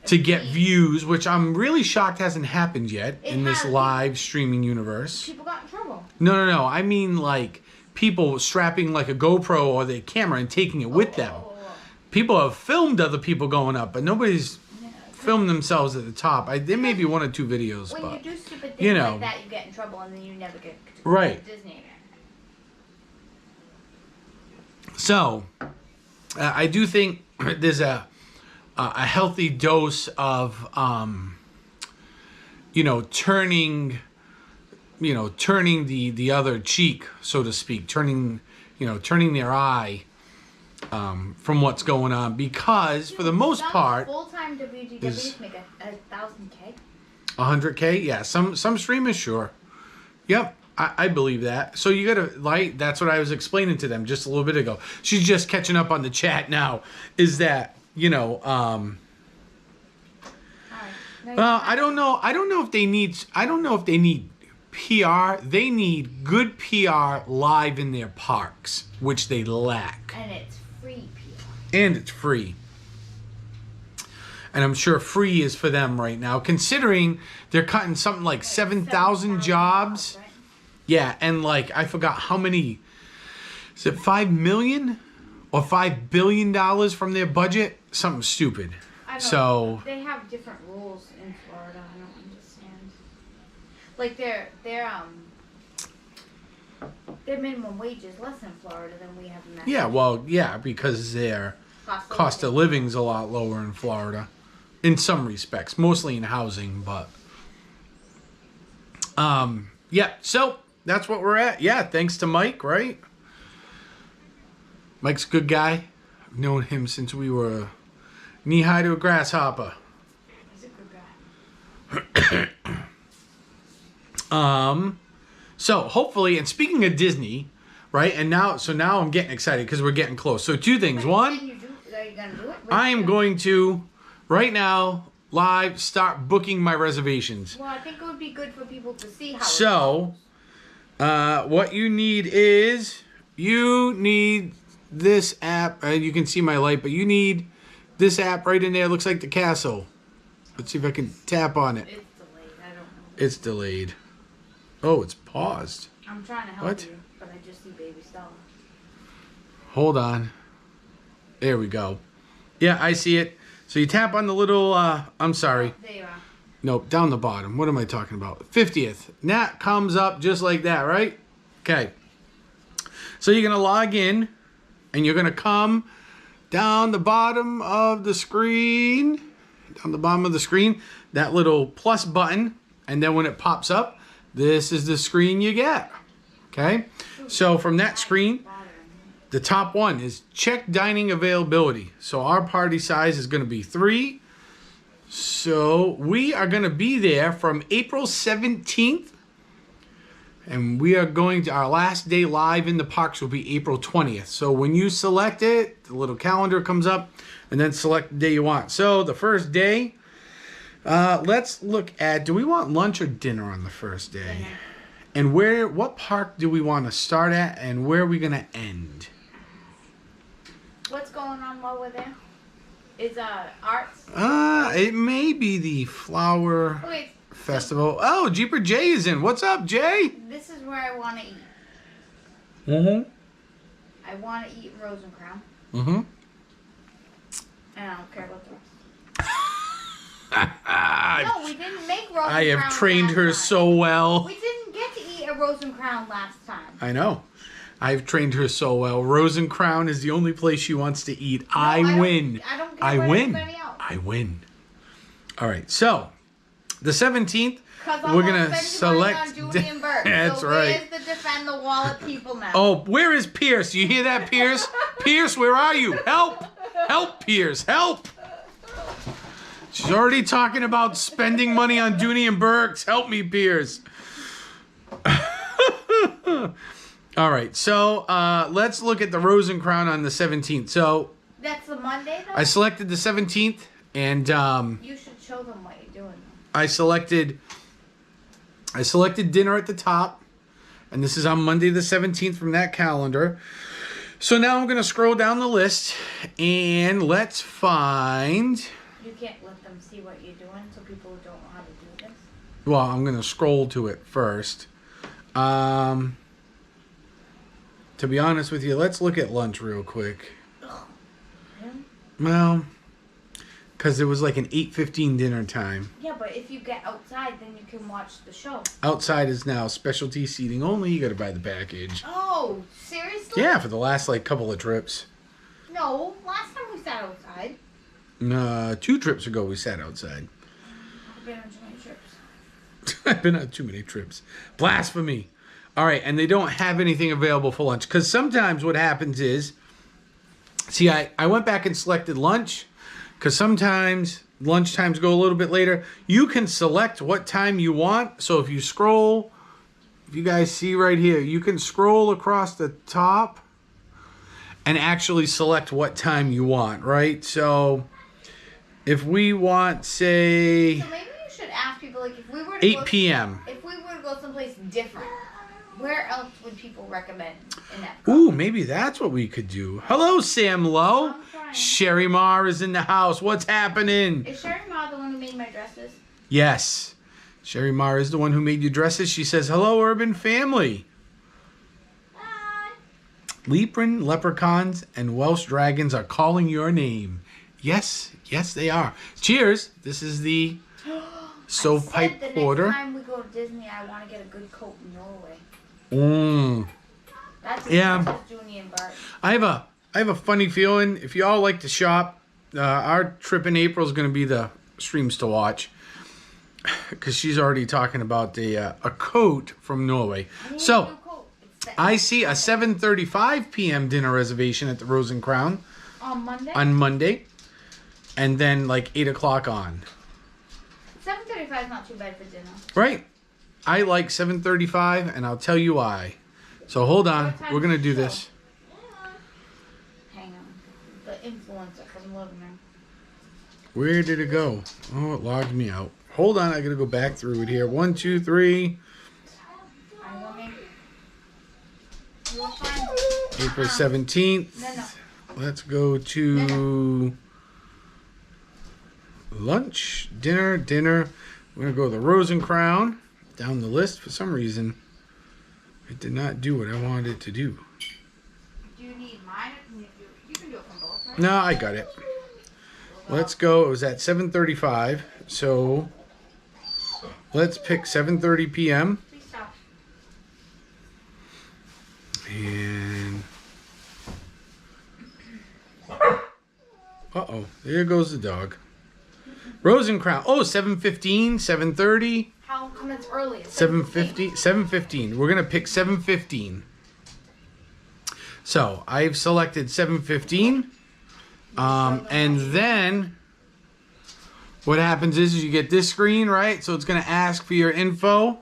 Speaker 1: to get views, which I'm really shocked hasn't happened yet in this live streaming universe.
Speaker 2: People got in trouble.
Speaker 1: No. I mean like people strapping like a GoPro or their camera and taking it with them. People have filmed other people going up, but nobody's filmed themselves at the top. There may be one or two videos,
Speaker 2: when
Speaker 1: but
Speaker 2: you do stupid things like that, you get in trouble, and then you never get to go to Disney again.
Speaker 1: So, I do think there's a healthy dose of turning the other cheek, so to speak, turning their eye from what's going on, because for the most part,
Speaker 2: full-time WDWs make 1,000K.
Speaker 1: 100K, yeah. Some streamers, sure. Yep, I believe that. So you gotta that's what I was explaining to them just a little bit ago. She's just catching up on the chat now. Is that well, I don't know if they need PR. They need good PR live in their parks, which they lack.
Speaker 2: And it's free PR.
Speaker 1: And it's free. And I'm sure free is for them right now, considering they're cutting something like 7,000 jobs. Right? Yeah, and like I forgot how many. Is it $5 million or $5 billion from their budget? Something stupid. So
Speaker 2: they have different rules in Florida. I don't understand. Like their minimum wage is less in Florida than we have in Mexico.
Speaker 1: Yeah, well, yeah, because their cost of living's a lot lower in Florida, in some respects, mostly in housing, but yeah. So that's what we're at. Yeah, thanks to Mike, right? Mike's a good guy. I've known him since we were knee-high to a grasshopper.
Speaker 2: He's a good
Speaker 1: guy. So hopefully, and speaking of Disney, right? And now I'm getting excited because we're getting close. So two things. One,
Speaker 2: are you gonna do it?
Speaker 1: I am going to right now live start booking my reservations.
Speaker 2: Well, I think it would be good for people to see how.
Speaker 1: So, What you need is this app. You can see my light, but you need this app right in there. Looks like the castle. Let's see if I can tap on it.
Speaker 2: It's delayed. I don't know.
Speaker 1: It's delayed. Oh, it's paused.
Speaker 2: I'm trying to help
Speaker 1: What?
Speaker 2: you, but I just see baby Stella.
Speaker 1: Hold on. There we go. Yeah, I see it. So you tap on the little, I'm sorry.
Speaker 2: There you are.
Speaker 1: Nope, down the bottom. What am I talking about? 50th. And that comes up just like that, right? Okay. So you're going to log in, and you're going to come down the bottom of the screen. Down the bottom of the screen, that little plus button. And then when it pops up, this is the screen you get. Okay? So from that screen, the top one is check dining availability. So our party size is going to be 3. So we are going to be there from April 17th. And we are going to, our last day live in the parks will be April 20th. So when you select it, the little calendar comes up and then select the day you want. So the first day, let's look at, do we want lunch or dinner on the first day?
Speaker 2: Dinner.
Speaker 1: And what park do we want to start at and where are we going to end?
Speaker 2: What's going on while we're there? Is arts?
Speaker 1: It may be the flower
Speaker 2: Okay,
Speaker 1: festival. Oh, Jeeper Jay is in. What's up, Jay?
Speaker 2: this is where I want to eat.
Speaker 1: Mm-hmm.
Speaker 2: I want to eat Rosencrown,
Speaker 1: Mm-hmm.
Speaker 2: and I don't care about the rest. No, we didn't make Rosencrown.
Speaker 1: I have trained
Speaker 2: last
Speaker 1: her
Speaker 2: time.
Speaker 1: so well.
Speaker 2: We didn't get to eat a Rosencrown last time.
Speaker 1: I know. I've trained her so well. Rosencrown is the only place she wants to eat.
Speaker 2: No,
Speaker 1: I win.
Speaker 2: I don't care
Speaker 1: I
Speaker 2: about
Speaker 1: win.
Speaker 2: anybody else.
Speaker 1: I win. All right. So, the 17th,
Speaker 2: Because
Speaker 1: we're
Speaker 2: I'm
Speaker 1: gonna
Speaker 2: gonna
Speaker 1: select.
Speaker 2: spend money on Judy and Bert.
Speaker 1: That's
Speaker 2: so
Speaker 1: right.
Speaker 2: where's the defend the wallet people now?
Speaker 1: Oh, where is Pierce? You hear that, Pierce? Pierce, where are you? Help! Help, Pierce! Help! She's already talking about spending money on Dooney and Burks. Help me, Pierce. All right, so let's look at the Rosencrown on the 17th. So
Speaker 2: That's the Monday though.
Speaker 1: I selected the 17th, and
Speaker 2: You should show them what you're doing.
Speaker 1: I selected dinner at the top, and this is on Monday the 17th from that calendar. So now I'm going to scroll down the list, and let's find...
Speaker 2: You can't let them see what you're doing, so people who don't know how to do this.
Speaker 1: Well, I'm going to scroll to it first. To be honest with you, let's look at lunch real quick.
Speaker 2: Really?
Speaker 1: Well, because it was like an 8:15 dinner time.
Speaker 2: Yeah, but if you get outside, then you can watch the show.
Speaker 1: Outside is now specialty seating only. You got to buy the package.
Speaker 2: Oh, seriously?
Speaker 1: Yeah, for the last like couple of trips.
Speaker 2: No, last time we sat outside.
Speaker 1: 2 trips ago, we sat outside.
Speaker 2: I've been on too many trips.
Speaker 1: I've been on too many trips. Blasphemy. All right, and they don't have anything available for lunch. Because sometimes what happens is, see, I went back and selected lunch. Because sometimes lunch times go a little bit later. You can select what time you want. So if you scroll, if you guys see right here, you can scroll across the top and actually select what time you want, right? So if we want, say,
Speaker 2: So maybe you should ask people, like, if we were to
Speaker 1: 8
Speaker 2: go,
Speaker 1: p.m.
Speaker 2: If we were to go someplace different, where else would people recommend in that?
Speaker 1: Ooh, maybe that's what we could do. Hello, Sam Lowe.
Speaker 2: I'm trying.
Speaker 1: Sherry Marr is in the house. What's happening?
Speaker 2: Is Sherry Ma the one who made my dresses?
Speaker 1: Yes. Sherry Marr is the one who made you dresses. She says, hello, urban family.
Speaker 2: Hi.
Speaker 1: Leprin, leprechauns, and Welsh dragons are calling your name. Yes, yes, they are. Cheers. This is the stovepipe
Speaker 2: I said the
Speaker 1: porter.
Speaker 2: next time we go to Disney, I want to get a good coat in Norway. That's
Speaker 1: Yeah.
Speaker 2: Junie and Bart.
Speaker 1: I have a funny feeling. If y'all like to shop, our trip in April is going to be the streams to watch. Because she's already talking about a coat from Norway.
Speaker 2: I need a
Speaker 1: So,
Speaker 2: new coat. It's the-
Speaker 1: I see a 7:35 p.m. dinner reservation at the Rose and Crown
Speaker 2: on Monday.
Speaker 1: on Monday. And then like 8 o'clock on.
Speaker 2: 7:35 is not too bad for dinner.
Speaker 1: Right. I like 7:35, and I'll tell you why. So hold on.
Speaker 2: What time
Speaker 1: We're going to
Speaker 2: is
Speaker 1: do
Speaker 2: the
Speaker 1: this.
Speaker 2: Hang on. The influencer from Living.
Speaker 1: Where did it go? Oh, it logged me out. Hold on. I got to go back through it here. 1, 2, 3.
Speaker 2: I will make
Speaker 1: April 17th.
Speaker 2: No.
Speaker 1: Let's go to lunch, dinner. We're going to go to the Rose and Crown. Down the list. For some reason, it did not do what I wanted it to do.
Speaker 2: Do you need mine? You can do it from both, right?
Speaker 1: No, I got it. Let's go. It was at 7:35. So let's pick 7:30 p.m.
Speaker 2: Please stop.
Speaker 1: And uh-oh, there goes the dog. Rose and Crown. Oh, 7:15, 7:30,
Speaker 2: How come it's early? It's
Speaker 1: 7:50, 7:15. We're going to pick 7:15. So, I've selected 7:15. And then what happens is you get this screen, right? So it's going to ask for your info.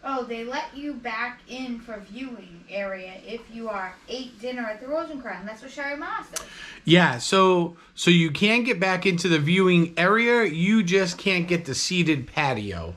Speaker 2: Oh, they let you back in for viewing area if you ate dinner at the Rosencrantz. That's what Sherry Ma said.
Speaker 1: Yeah, so you can get back into the viewing area. You just can't get the seated patio.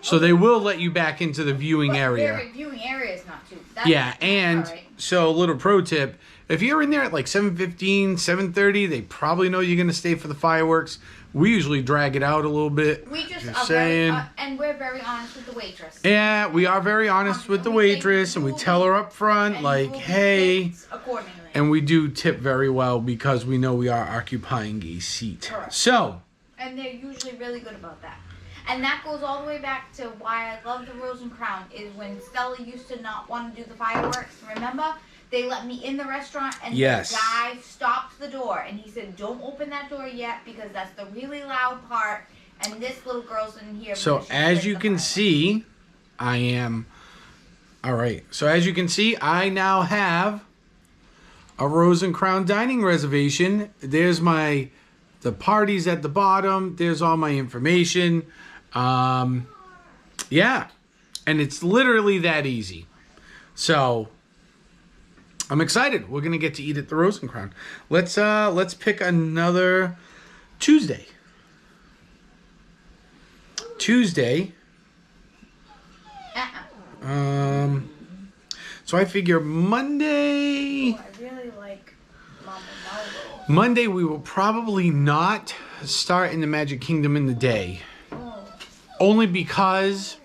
Speaker 1: So they will let you back into the viewing area.
Speaker 2: Their viewing area is not too.
Speaker 1: Yeah, and
Speaker 2: right.
Speaker 1: so little pro tip, if you're in there at like 7:15, 7:30, they probably know you're going to stay for the fireworks. We usually drag it out a little bit.
Speaker 2: We just
Speaker 1: Just
Speaker 2: are
Speaker 1: saying.
Speaker 2: and we're very honest with the waitress.
Speaker 1: Yeah, we are very honest with the waitress, and we tell her up front,
Speaker 2: And
Speaker 1: like,
Speaker 2: we'll be
Speaker 1: hey,
Speaker 2: tipped accordingly.
Speaker 1: and we do tip very well because we know we are occupying a seat.
Speaker 2: Correct.
Speaker 1: So,
Speaker 2: And they're usually really good about that. And that goes all the way back to why I love the Rose and Crown is when Stella used to not want to do the fireworks. Remember? They let me in the restaurant and
Speaker 1: Yes.
Speaker 2: the guy stopped the door and he said, don't open that door yet because that's the really loud part and this little girl's in here.
Speaker 1: so
Speaker 2: because she
Speaker 1: as
Speaker 2: lit
Speaker 1: you
Speaker 2: the
Speaker 1: can
Speaker 2: fireworks."
Speaker 1: see, I am, all right. So as you can see, I now have a Rose and Crown dining reservation. There's the parties at the bottom. There's all my information. Yeah, and it's literally that easy. So I'm excited. We're gonna get to eat at the Rose and Crown. Let's pick another Tuesday. So I figure Monday.
Speaker 2: Oh, I really like Mama Marvel.
Speaker 1: Monday we will probably not start in the Magic Kingdom in the day.
Speaker 2: Oh.
Speaker 1: Only because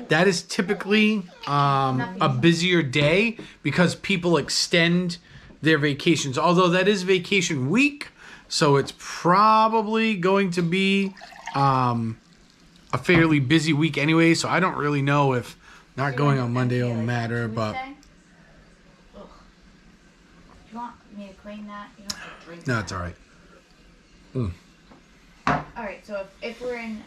Speaker 1: that is typically a busier day because people extend their vacations. Although that is vacation week, so it's probably going to be a fairly busy week anyway. So I don't really know if not going on Monday will matter, but
Speaker 2: Tuesday? Ugh. Do you want me to clean that? You don't have to drink
Speaker 1: no,
Speaker 2: that.
Speaker 1: it's all right.
Speaker 2: Alright, so if we're in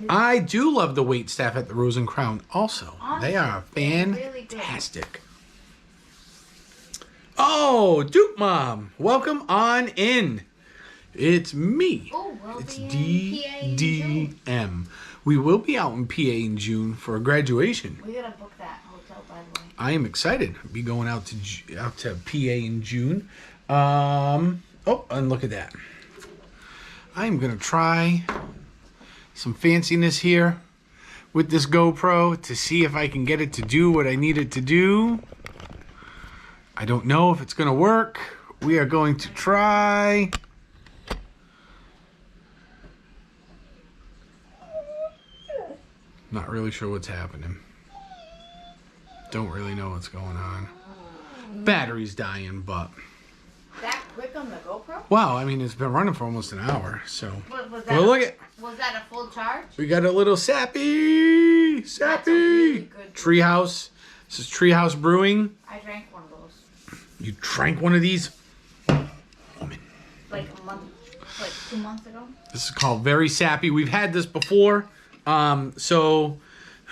Speaker 1: I do love the wait staff at the Rose and Crown also. They are
Speaker 2: Honestly, they're really good.
Speaker 1: fantastic. Oh, Duke Mom, welcome on in. It's me.
Speaker 2: Oh, we'll
Speaker 1: It's
Speaker 2: be in PA in June.
Speaker 1: DDM. We will be out in PA in June for a graduation.
Speaker 2: We gotta book that hotel, by the way.
Speaker 1: I am excited. I'll be going out to PA in June. Oh, and look at that. I'm gonna try some fanciness here with this GoPro to see if I can get it to do what I need it to do. I don't know if it's gonna work. We are going to try. Not really sure what's happening. Don't really know what's going on. Battery's dying, but
Speaker 2: That quick on the GoPro?
Speaker 1: wow, I mean it's been running for almost an hour, so
Speaker 2: Was
Speaker 1: well look at
Speaker 2: was that a full charge?
Speaker 1: we got a little sappy
Speaker 2: really good-
Speaker 1: treehouse. This is Treehouse Brewing.
Speaker 2: I drank one of those.
Speaker 1: You drank one of these?
Speaker 2: Like 2 months ago.
Speaker 1: This is called Very Sappy. We've had this before. So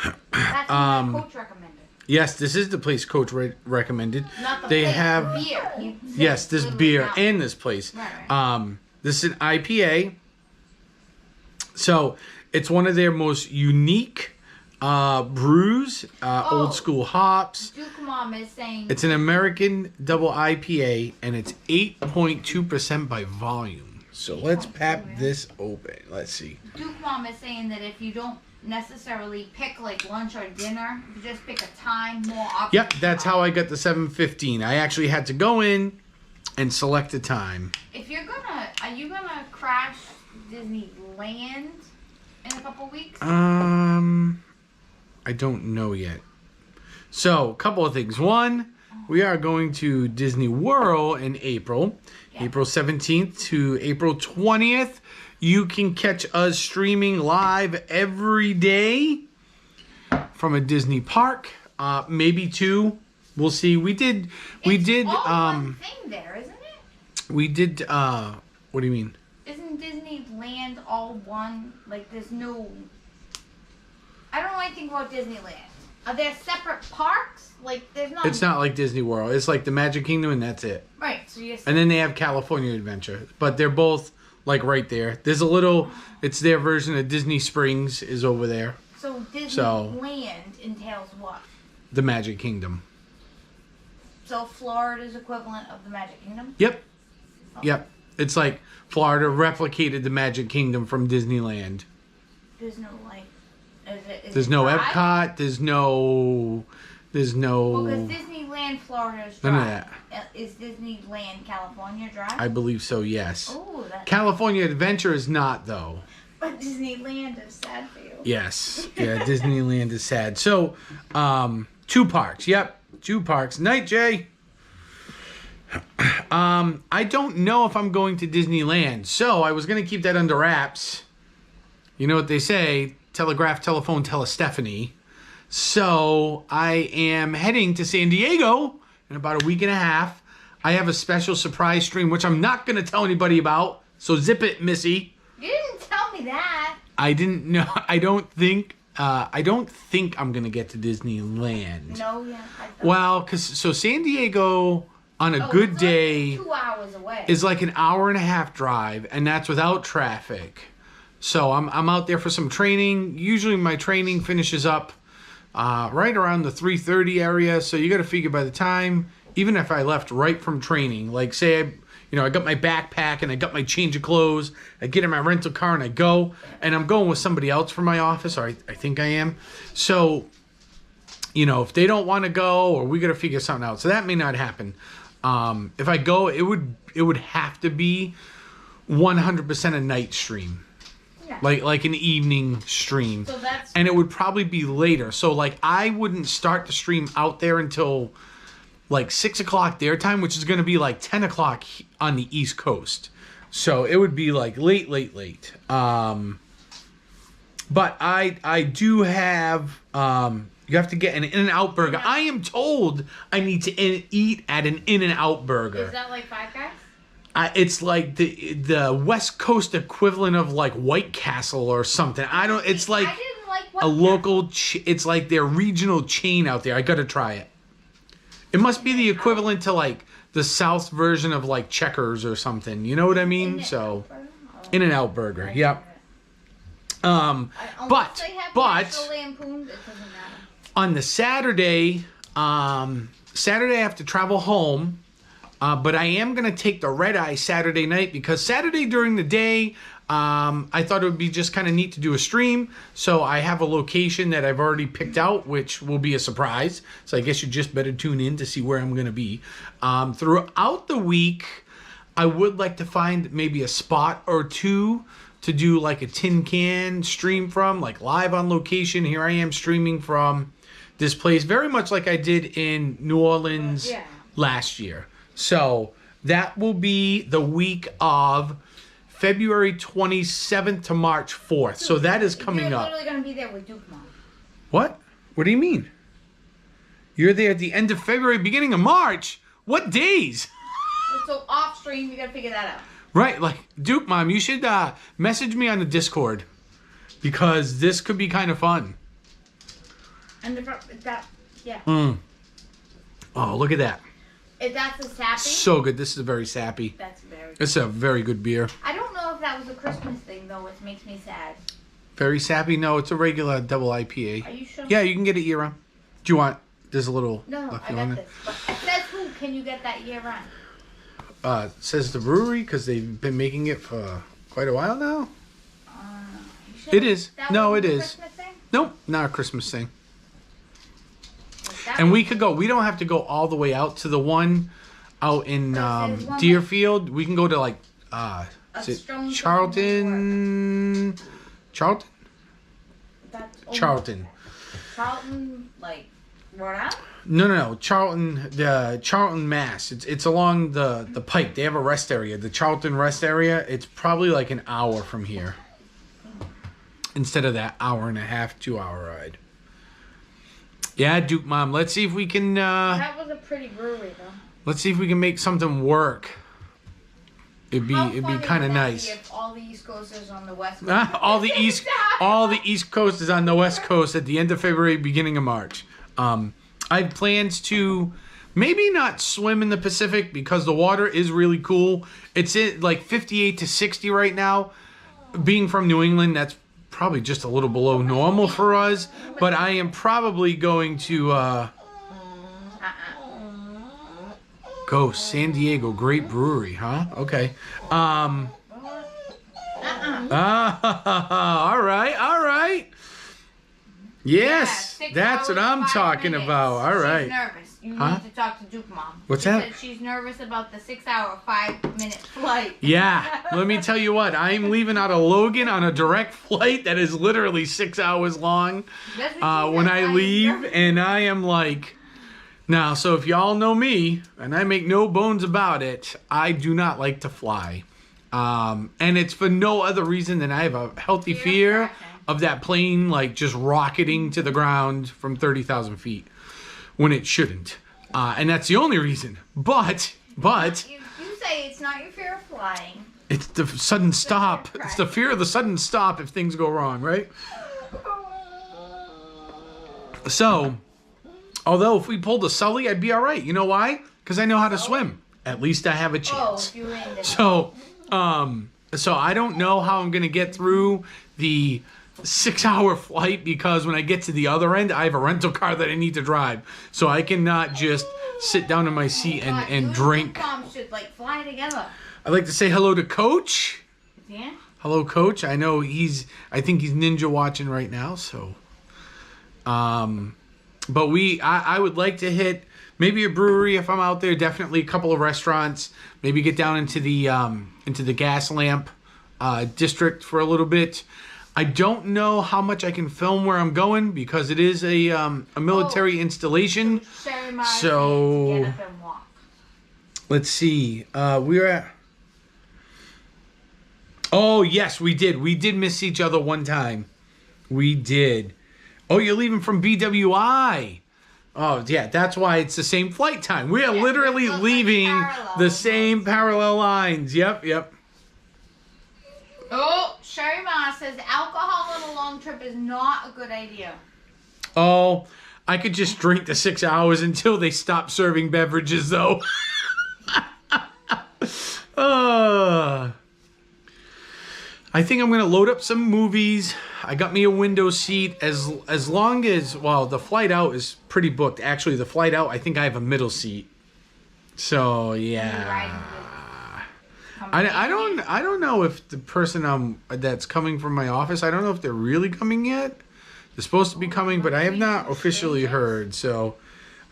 Speaker 2: That's what my coach recommended.
Speaker 1: yes, this is the place Coach recommended.
Speaker 2: Not the
Speaker 1: They
Speaker 2: place,
Speaker 1: have
Speaker 2: the beer. He said
Speaker 1: yes, this
Speaker 2: literally
Speaker 1: beer
Speaker 2: now.
Speaker 1: and this place.
Speaker 2: Right.
Speaker 1: This is an IPA. So it's one of their most unique brews, old school hops.
Speaker 2: Duke Mom is saying
Speaker 1: It's an American double IPA, and it's 8.2% by volume. So let's pop this open. Let's see.
Speaker 2: Duke Mom is saying that if you don't necessarily pick like lunch or dinner. You just pick a time, more options.
Speaker 1: Yep, that's how I got the 7:15. I actually had to go in and select a time.
Speaker 2: Are you gonna crash Disneyland in a couple weeks?
Speaker 1: I don't know yet. So, a couple of things. One, we are going to Disney World in April, April 17th to April 20th. You can catch us streaming live every day from a Disney park, maybe two. We'll see. We did
Speaker 2: all one thing there, isn't it?
Speaker 1: We did what do you mean?
Speaker 2: Isn't Disneyland all one? Like there's no I don't know anything about Disneyland. Are there separate parks? Like there's not.
Speaker 1: It's not like Disney World. It's like the Magic Kingdom and that's it.
Speaker 2: Right. So
Speaker 1: and then they have California Adventure, but they're both like right there. There's a little. It's their version of Disney Springs is over there.
Speaker 2: So Disneyland entails what?
Speaker 1: The Magic Kingdom.
Speaker 2: So Florida's equivalent of the Magic Kingdom?
Speaker 1: Yep. Oh. Yep. It's like Florida replicated the Magic Kingdom from Disneyland.
Speaker 2: There's no like.
Speaker 1: There's no Epcot. There's no.
Speaker 2: Well, because Disneyland Florida is dry.
Speaker 1: None of that.
Speaker 2: Is Disneyland California dry?
Speaker 1: I believe so. Yes.
Speaker 2: Oh, that's.
Speaker 1: California Adventure is not though.
Speaker 2: But Disneyland is sad for you.
Speaker 1: Yes. Yeah. Disneyland is sad. So, 2 parks. Yep. 2 parks. Night, Jay. I don't know if I'm going to Disneyland, so I was going to keep that under wraps. You know what they say, telegraph, telephone, Stephanie. So I am heading to San Diego in about a week and a half. I have a special surprise stream, which I'm not going to tell anybody about. So zip it, Missy.
Speaker 2: You didn't tell me that.
Speaker 1: I didn't know. I don't think I'm going to get to Disneyland.
Speaker 2: No, yeah.
Speaker 1: Well, so San Diego on a good day
Speaker 2: 2 hours away.
Speaker 1: Is like an hour and a half drive, and that's without traffic. So I'm out there for some training. Usually my training finishes up right around the 3:30 area. So you got to figure by the time, even if I left right from training, like say I got my backpack and I got my change of clothes, I get in my rental car and I go, and I'm going with somebody else from my office, or I think I am. So, if they don't want to go, or we got to figure something out. So that may not happen. If I go, it would have to be 100% a night stream. Yeah. Like an evening stream.
Speaker 2: So
Speaker 1: and it would probably be later. So like I wouldn't start the stream out there until like 6 o'clock their time, which is going to be like 10 o'clock on the East Coast. So it would be like late. But I do have, you have to get an In-N-Out burger. Yeah. I am told I need to eat at an In-N-Out burger.
Speaker 2: Is that like Five Guys?
Speaker 1: It's like the West Coast equivalent of like White Castle or something. It's like,
Speaker 2: I didn't like White
Speaker 1: a local, it's like their regional chain out there. I got to try it. It must be the equivalent to like the South version of like Checkers or something. You know what I mean? So, In-N-Out burger. Yep. But on the Saturday, I have to travel home. But I am going to take the red eye Saturday night, because Saturday during the day, I thought it would be just kind of neat to do a stream. So I have a location that I've already picked out, which will be a surprise. So I guess you just better tune in to see where I'm going to be. Throughout the week, I would like to find maybe a spot or two to do like a tin can stream from, like live on location. Here I am streaming from this place, very much like I did in New Orleans last year. So that will be the week of February 27th to March 4th. So that is coming up.
Speaker 2: You're literally going to be there with Duke Mom.
Speaker 1: What? What do you mean? You're there at the end of February, beginning of March? What days?
Speaker 2: So off stream, you got to figure that out.
Speaker 1: Right. Like, Duke Mom, you should message me on the Discord, because this could be kind of fun.
Speaker 2: And yeah.
Speaker 1: Oh, look at that.
Speaker 2: If that's a sappy?
Speaker 1: So good. This is a very sappy.
Speaker 2: That's very good.
Speaker 1: It's a very good beer.
Speaker 2: I don't know if that was a Christmas thing, though, which makes me sad.
Speaker 1: Very sappy? No, it's a regular double IPA.
Speaker 2: Are you sure?
Speaker 1: Yeah, you can get it year-round. Do you want... There's a little...
Speaker 2: No, I got this. But it says who can you get that year-round?
Speaker 1: It says the brewery, because they've been making it for quite a while now.
Speaker 2: You sure?
Speaker 1: It is.
Speaker 2: That
Speaker 1: no,
Speaker 2: was
Speaker 1: it
Speaker 2: a
Speaker 1: is.
Speaker 2: Christmas thing?
Speaker 1: Nope, not a Christmas thing.
Speaker 2: That
Speaker 1: And we
Speaker 2: was-
Speaker 1: could go. We don't have to go all the way out to the one out in
Speaker 2: there's one
Speaker 1: Deerfield. We can go to like is it
Speaker 2: Stone
Speaker 1: Charlton? Charlton?
Speaker 2: That's almost-
Speaker 1: Charlton.
Speaker 2: Charlton, like Rhode Island.
Speaker 1: No. Charlton, the Charlton, Mass. It's along the pike. They have a rest area. The Charlton rest area. It's probably like an hour from here. Instead of that hour and a half, 2-hour ride. Yeah, Duke Mom. Let's see if we can.
Speaker 2: That was a pretty brewery, though.
Speaker 1: Let's see if we can make something work. It'd be
Speaker 2: How
Speaker 1: kind
Speaker 2: funny
Speaker 1: of
Speaker 2: would that be
Speaker 1: nice.
Speaker 2: if all the East Coasters on the West Coast.
Speaker 1: all the East Coast is on the West Coast at the end of February, beginning of March. I have plans to maybe not swim in the Pacific because the water is really cool. It's at like 58 to 60 right now. Being from New England, that's probably just a little below normal for us. But I am probably going to go San Diego. Great brewery, huh? Okay. All right. Yes,
Speaker 2: Yeah, 6
Speaker 1: that's what
Speaker 2: hours,
Speaker 1: I'm
Speaker 2: 5
Speaker 1: talking
Speaker 2: minutes.
Speaker 1: about. All
Speaker 2: She's
Speaker 1: right.
Speaker 2: nervous. You
Speaker 1: Huh?
Speaker 2: need to talk to Duke Mom.
Speaker 1: What's
Speaker 2: She
Speaker 1: that?
Speaker 2: said she's nervous about the 6-hour, 5-minute flight.
Speaker 1: Yeah, let me tell you what. I'm leaving out of Logan on a direct flight that is literally 6 hours long
Speaker 2: That's what she
Speaker 1: when
Speaker 2: said.
Speaker 1: I
Speaker 2: I'm
Speaker 1: leave,
Speaker 2: nervous.
Speaker 1: and I am like, now, so if y'all know me, and I make no bones about it, I do not like to fly. And it's for no other reason than I have a healthy
Speaker 2: Fear of
Speaker 1: fear
Speaker 2: crashing.
Speaker 1: of that plane like just rocketing to the ground from 30,000 feet when it shouldn't. And that's the only reason. But
Speaker 2: You say it's not your fear of flying.
Speaker 1: it's the sudden stop. It's the fear of the sudden stop if things go wrong, right? So, although if we pulled a Sully, I'd be all right. You know why? Because I know how to swim. At least I have a
Speaker 2: Oh,
Speaker 1: chance.
Speaker 2: if you were in the
Speaker 1: So I don't know how I'm gonna get through the 6-hour flight because when I get to the other end, I have a rental car that I need to drive. So I cannot just sit down in my seat and drink.
Speaker 2: Duke Mom should like fly together.
Speaker 1: I'd like to say hello to Coach.
Speaker 2: Yeah.
Speaker 1: Hello, Coach. I know I think he's ninja watching right now. So, but I would like to hit maybe a brewery if I'm out there. Definitely a couple of restaurants. Maybe get down into the gas lamp district for a little bit. I don't know how much I can film where I'm going because it is a military installation.
Speaker 2: Sherry Mars
Speaker 1: So-
Speaker 2: needs to get up and walk.
Speaker 1: Let's see. We're at. Oh yes, we did. We did miss each other one time. We did. Oh, you're leaving from BWI. Oh yeah, that's why it's the same flight time. We are
Speaker 2: Yeah,
Speaker 1: literally
Speaker 2: it's like
Speaker 1: leaving
Speaker 2: parallel.
Speaker 1: the same parallel lines. Yep.
Speaker 2: Oh, Sherry Ma says alcohol on a long trip is not a good idea.
Speaker 1: Oh, I could just drink the 6 hours until they stop serving beverages, though. I think I'm gonna load up some movies. I got me a window seat. As long as the flight out is pretty booked. Actually, the flight out, I think I have a middle seat. So yeah. I don't know if the person that's coming from my office, I don't know if they're really coming yet. They're supposed to be coming, but I have not officially heard. So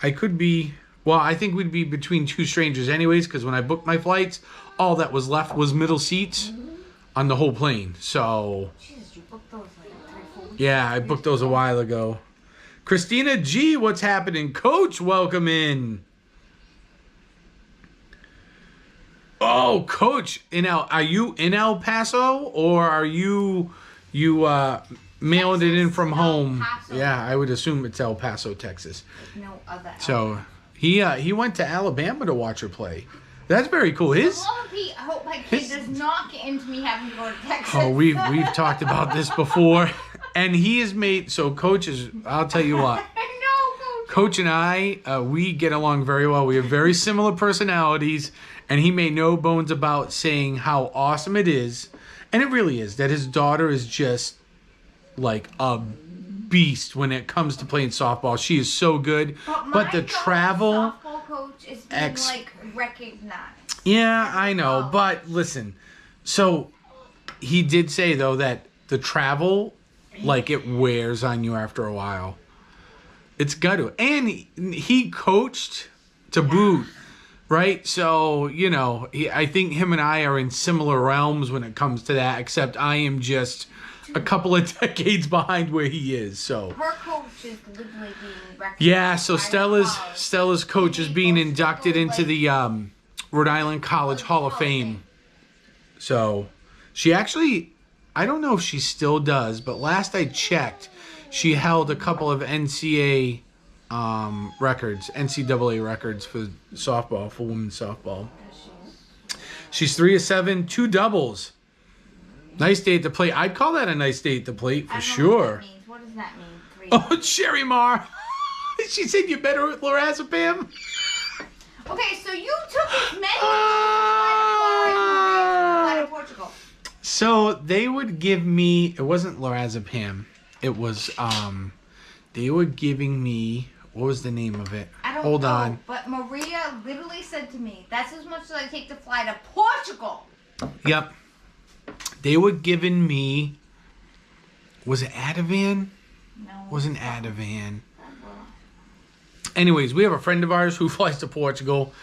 Speaker 1: I could be. Well, I think we'd be between two strangers anyways, because when I booked my flights, all that was left was middle seats on the whole plane. So
Speaker 2: Jesus, you booked those like 3-4 weeks.
Speaker 1: yeah, I booked those a while ago. Christina G, what's happening? Coach, welcome in. Oh, Coach, are you in El Paso or are you mailing it in from
Speaker 2: Texas,
Speaker 1: home?
Speaker 2: El Paso.
Speaker 1: Yeah, I would assume it's El Paso, Texas.
Speaker 2: No other.
Speaker 1: So he went to Alabama to watch her play. That's very cool.
Speaker 2: I hope my kid does not get into me having to go to Texas.
Speaker 1: Oh, we've talked about this before, and he has made Coach is. I'll tell you what.
Speaker 2: I know, Coach.
Speaker 1: Coach and I, we get along very well. We have very similar personalities, and he made no bones about saying how awesome it is, and it really is, that his daughter is just like a beast when it comes to playing softball. She is so good, but the travel.
Speaker 2: Softball coach is being like recognized.
Speaker 1: Yeah, I know, but listen. So he did say though that the travel like it wears on you after a while. It's got to. And he coached to boot, right? So, you know, I think him and I are in similar realms when it comes to that, except I am just a couple of decades behind where he is. So
Speaker 2: Her coach is literally being recognized.
Speaker 1: yeah, so
Speaker 2: by
Speaker 1: Stella's coach is being inducted into the Rhode Island College Hall of Fame. So she actually, I don't know if she still does, but last I checked, she held a couple of NCAA records for softball, for women's softball. She's 3 of 7, 2 doubles. Nice day at the plate. I'd call that a nice day at the plate for sure.
Speaker 2: What does that mean? 3.
Speaker 1: Oh, Sherry Marr. She said you better with lorazepam.
Speaker 2: Okay, so you took as many to Portugal.
Speaker 1: So they would give me, it wasn't lorazepam. It was, they were giving me, what was the name of it?
Speaker 2: I don't
Speaker 1: Hold
Speaker 2: know,
Speaker 1: on.
Speaker 2: but Maria literally said to me, that's as much as I take to fly to Portugal.
Speaker 1: Yep. They were giving me, was it Ativan?
Speaker 2: No.
Speaker 1: Wasn't Ativan. Anyways, we have a friend of ours who flies to Portugal,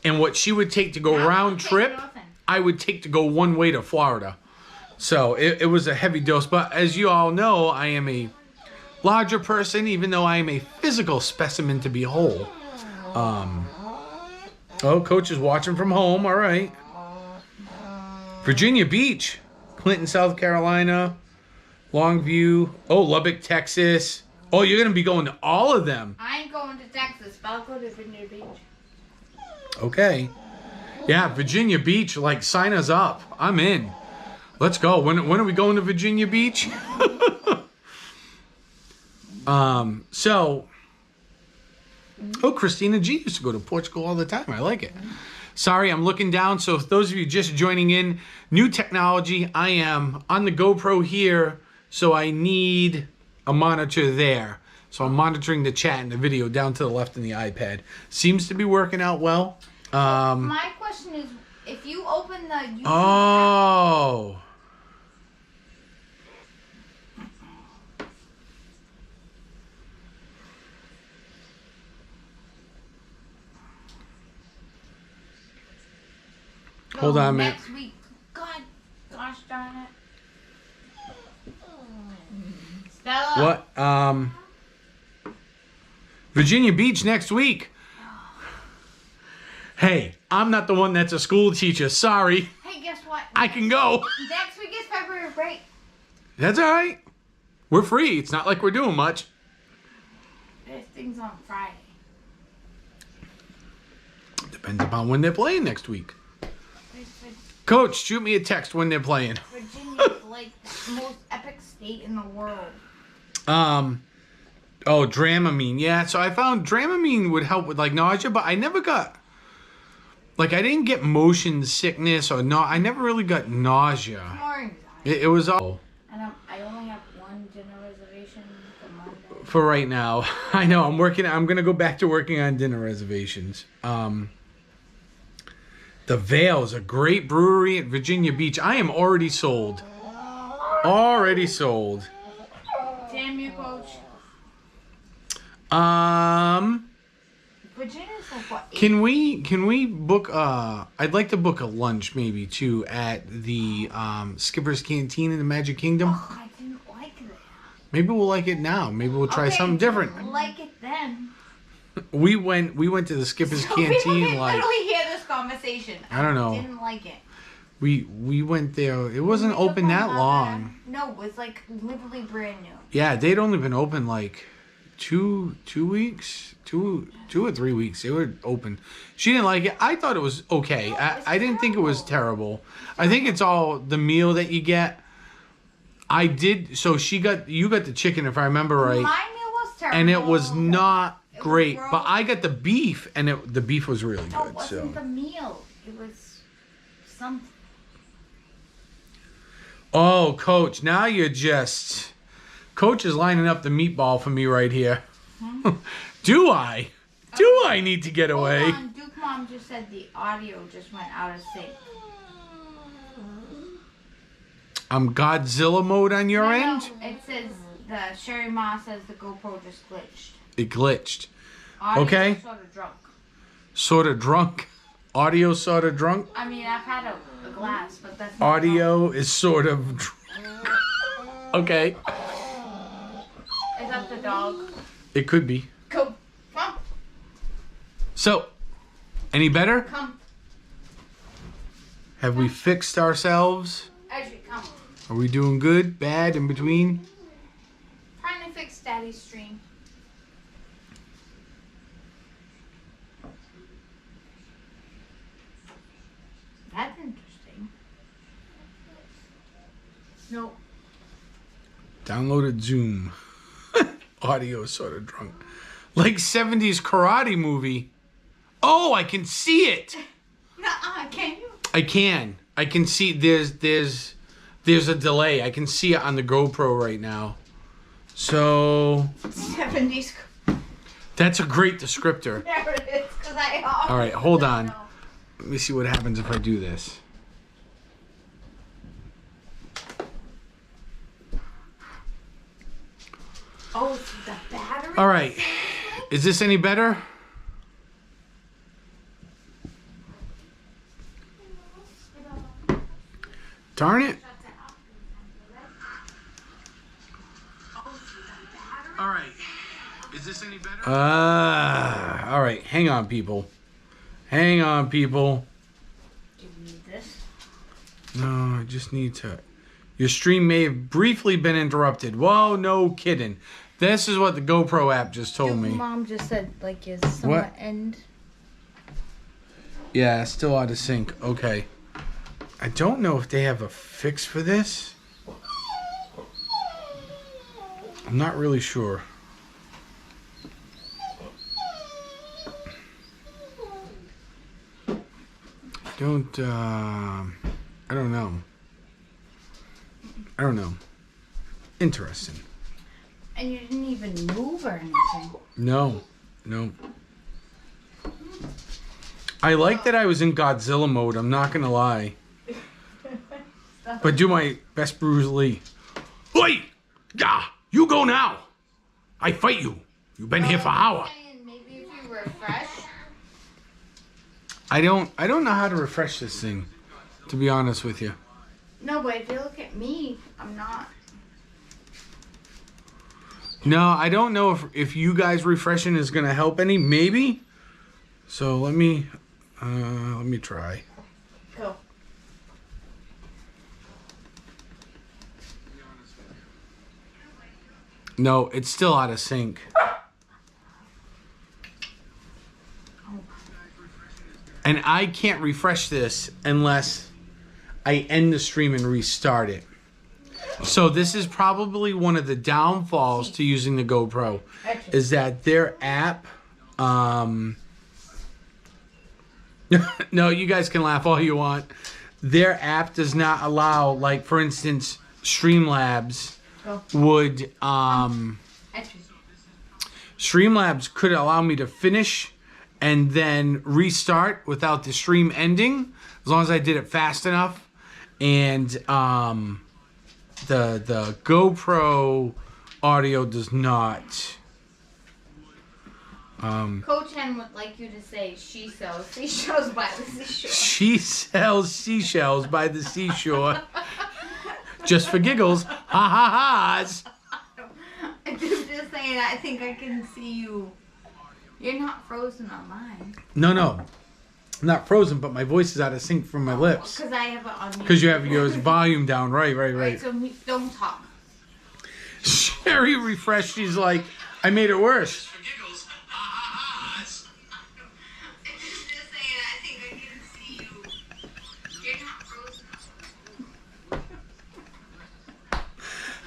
Speaker 1: and what she would take to go round trip, I would take to go one way to Florida. So it was a heavy dose. But as you all know, I am a larger person, even though I am a physical specimen to behold. Oh, coach is watching from home. All right. Virginia Beach, Clinton, South Carolina, Longview. Oh, Lubbock, Texas. Oh, you're going to be going to all of them.
Speaker 2: I ain't going to Texas, but I'll go to Virginia Beach.
Speaker 1: Okay. Yeah, Virginia Beach, like, sign us up. I'm in. Let's go. When are we going to Virginia Beach? Christina G used to go to Portugal all the time. I like it. Sorry, I'm looking down. So if those of you just joining in, new technology. I am on the GoPro here, so I need a monitor there. So I'm monitoring the chat and the video down to the left in the iPad. Seems to be working out well.
Speaker 2: My question is, if you open the YouTube
Speaker 1: Oh. Hold on a minute.
Speaker 2: Next week. God, gosh darn it. Stella.
Speaker 1: What? Virginia Beach next week. Hey, I'm not the one that's a school teacher. Sorry.
Speaker 2: Hey, guess what?
Speaker 1: I can go.
Speaker 2: Next week is February break.
Speaker 1: That's all right. We're free. It's not like we're doing much.
Speaker 2: There's things on Friday.
Speaker 1: Depends upon when they're playing next week. Coach, shoot me a text when they're playing.
Speaker 2: Virginia's like the most epic state in the world.
Speaker 1: Oh, Dramamine. Yeah, so I found Dramamine would help with like nausea, but I never got, like, I didn't get motion sickness or no, I never really got nausea.
Speaker 2: More anxiety.
Speaker 1: It was all
Speaker 2: And I only have one dinner reservation for Monday.
Speaker 1: for right now. I know I'm going to go back to working on dinner reservations. The Veil is a great brewery at Virginia Beach. I am already sold. Already sold.
Speaker 2: Damn you, Coach. Virginia's like what?
Speaker 1: Can we book I'd like to book a lunch maybe too at the Skipper's Canteen in the Magic Kingdom.
Speaker 2: Oh, I didn't like it.
Speaker 1: Maybe we'll like it now. Maybe we'll try something different.
Speaker 2: Like it then.
Speaker 1: We went to the Skipper's
Speaker 2: So people
Speaker 1: Canteen
Speaker 2: can
Speaker 1: like
Speaker 2: literally hear this conversation.
Speaker 1: I don't know.
Speaker 2: Didn't like it.
Speaker 1: We went there. It wasn't open that long.
Speaker 2: No, it was like literally brand new.
Speaker 1: Yeah, they'd only been open like two weeks, two or 3 weeks. They were open. She didn't like it. I thought it was okay.
Speaker 2: No,
Speaker 1: I didn't think it was terrible. I think it's all the meal that you get. I did. So you got the chicken, if I remember right,
Speaker 2: My meal was terrible.
Speaker 1: and it was not
Speaker 2: It was
Speaker 1: great.
Speaker 2: gross.
Speaker 1: But I got the beef, and the beef was really
Speaker 2: No, it
Speaker 1: good.
Speaker 2: wasn't
Speaker 1: So.
Speaker 2: the meal. It was something.
Speaker 1: Oh, Coach, now you're just... Coach is lining up the meatball for me right here. Do I? Do I need to get away?
Speaker 2: Hold on, Duke Mom just said the audio just went out of sync.
Speaker 1: Godzilla mode on your end?
Speaker 2: No, it says the Sherry Ma says the GoPro just glitched.
Speaker 1: It glitched.
Speaker 2: Audio
Speaker 1: Okay.
Speaker 2: Sort of drunk.
Speaker 1: Sort of drunk. Audio sort of drunk.
Speaker 2: I mean, I've had a glass, but that's not
Speaker 1: Audio is sort of okay.
Speaker 2: Is that the dog?
Speaker 1: It could be.
Speaker 2: Come on.
Speaker 1: So, any better?
Speaker 2: Come.
Speaker 1: Have we fixed ourselves?
Speaker 2: Edgy, come.
Speaker 1: Are we doing good, bad, in between?
Speaker 2: Trying to fix Daddy's stream. That's interesting. Nope.
Speaker 1: Downloaded Zoom. Audio sort of drunk. Like 70s karate movie. Oh, I can see it.
Speaker 2: Nuh-uh, can you?
Speaker 1: I can. I can see there's a delay. I can see it on the GoPro right now. So
Speaker 2: 70s.
Speaker 1: that's a great descriptor.
Speaker 2: There it is, because I
Speaker 1: All right, hold on.
Speaker 2: know.
Speaker 1: Let me see what happens if I do this.
Speaker 2: Oh, the battery?
Speaker 1: All right. Is this any better? Darn it. All right. Is this any better? All right. Hang on, people. Hang on, people.
Speaker 2: Do you need this?
Speaker 1: No, I just need to. Your stream may have briefly been interrupted. Whoa, no kidding. This is what the GoPro app just told me.
Speaker 2: Mom just said, like, is
Speaker 1: What?
Speaker 2: somewhat end.
Speaker 1: Yeah, still out of sync. Okay. I don't know if they have a fix for this. I'm not really sure. I don't know. I don't know. Interesting.
Speaker 2: And you didn't even move or anything.
Speaker 1: No. I like that I was in Godzilla mode, I'm not gonna lie. But do my best Bruce Lee. Oi! Yeah, you go now. I fight you. You've been here for an hour.
Speaker 2: Maybe if you refresh.
Speaker 1: I don't know how to refresh this thing, to be honest with you.
Speaker 2: No, but if you look at me, I'm not.
Speaker 1: No, I don't know if you guys refreshing is gonna help any. Maybe. So let me try.
Speaker 2: Go.
Speaker 1: No, it's still out of sync. And I can't refresh this unless I end the stream and restart it. So this is probably one of the downfalls to using the GoPro, is that their app, no, you guys can laugh all you want. Their app does not allow, like, for instance, Streamlabs would, Streamlabs could allow me to finish and then restart without the stream ending, as long as I did it fast enough. And the GoPro audio does not.
Speaker 2: Coach Hen would like you to say she sells seashells by the seashore.
Speaker 1: She sells seashells by the seashore. Just for giggles. Ha ha ha's.
Speaker 2: I'm just saying, I think I can see you. You're not frozen on mine.
Speaker 1: No. I'm not frozen, but my voice is out of sync from my lips.
Speaker 2: Because I have it on mute.
Speaker 1: Because you have your volume down. Right.
Speaker 2: Right, so don't talk.
Speaker 1: Sherry refreshed. She's like, I made it worse.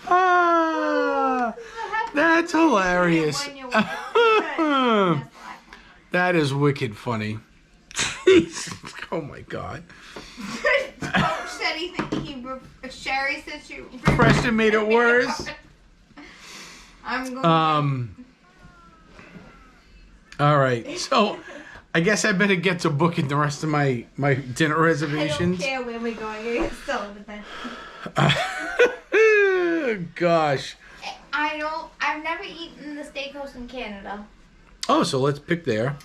Speaker 1: Ah, that's hilarious. That is wicked funny. Oh my god.
Speaker 2: Coach said Sherry said she
Speaker 1: Preston made it worse.
Speaker 2: I'm going.
Speaker 1: All right, so I guess I better get to booking the rest of my dinner
Speaker 2: I
Speaker 1: reservations.
Speaker 2: don't care where we're going. It's still the best.
Speaker 1: Gosh.
Speaker 2: I've never eaten the steakhouse in Canada.
Speaker 1: Oh, so let's pick there.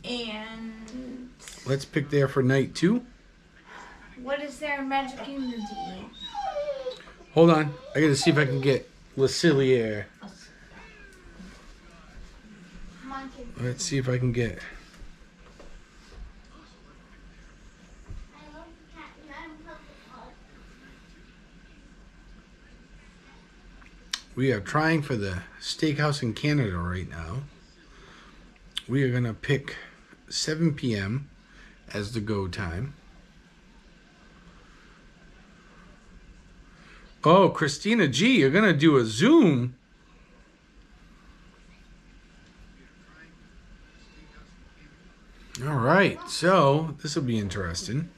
Speaker 2: And
Speaker 1: Let's pick there for night 2.
Speaker 2: what is there in Magic Kingdom to eat?
Speaker 1: Hold on. I gotta see if I can get Le Cellier.
Speaker 2: Come on, kids.
Speaker 1: Let's see if I can get. We are trying for the steakhouse in Canada right now. We are gonna pick 7 p.m. as the go time. Oh, Christina G, you're gonna do a Zoom. All right, so this will be interesting.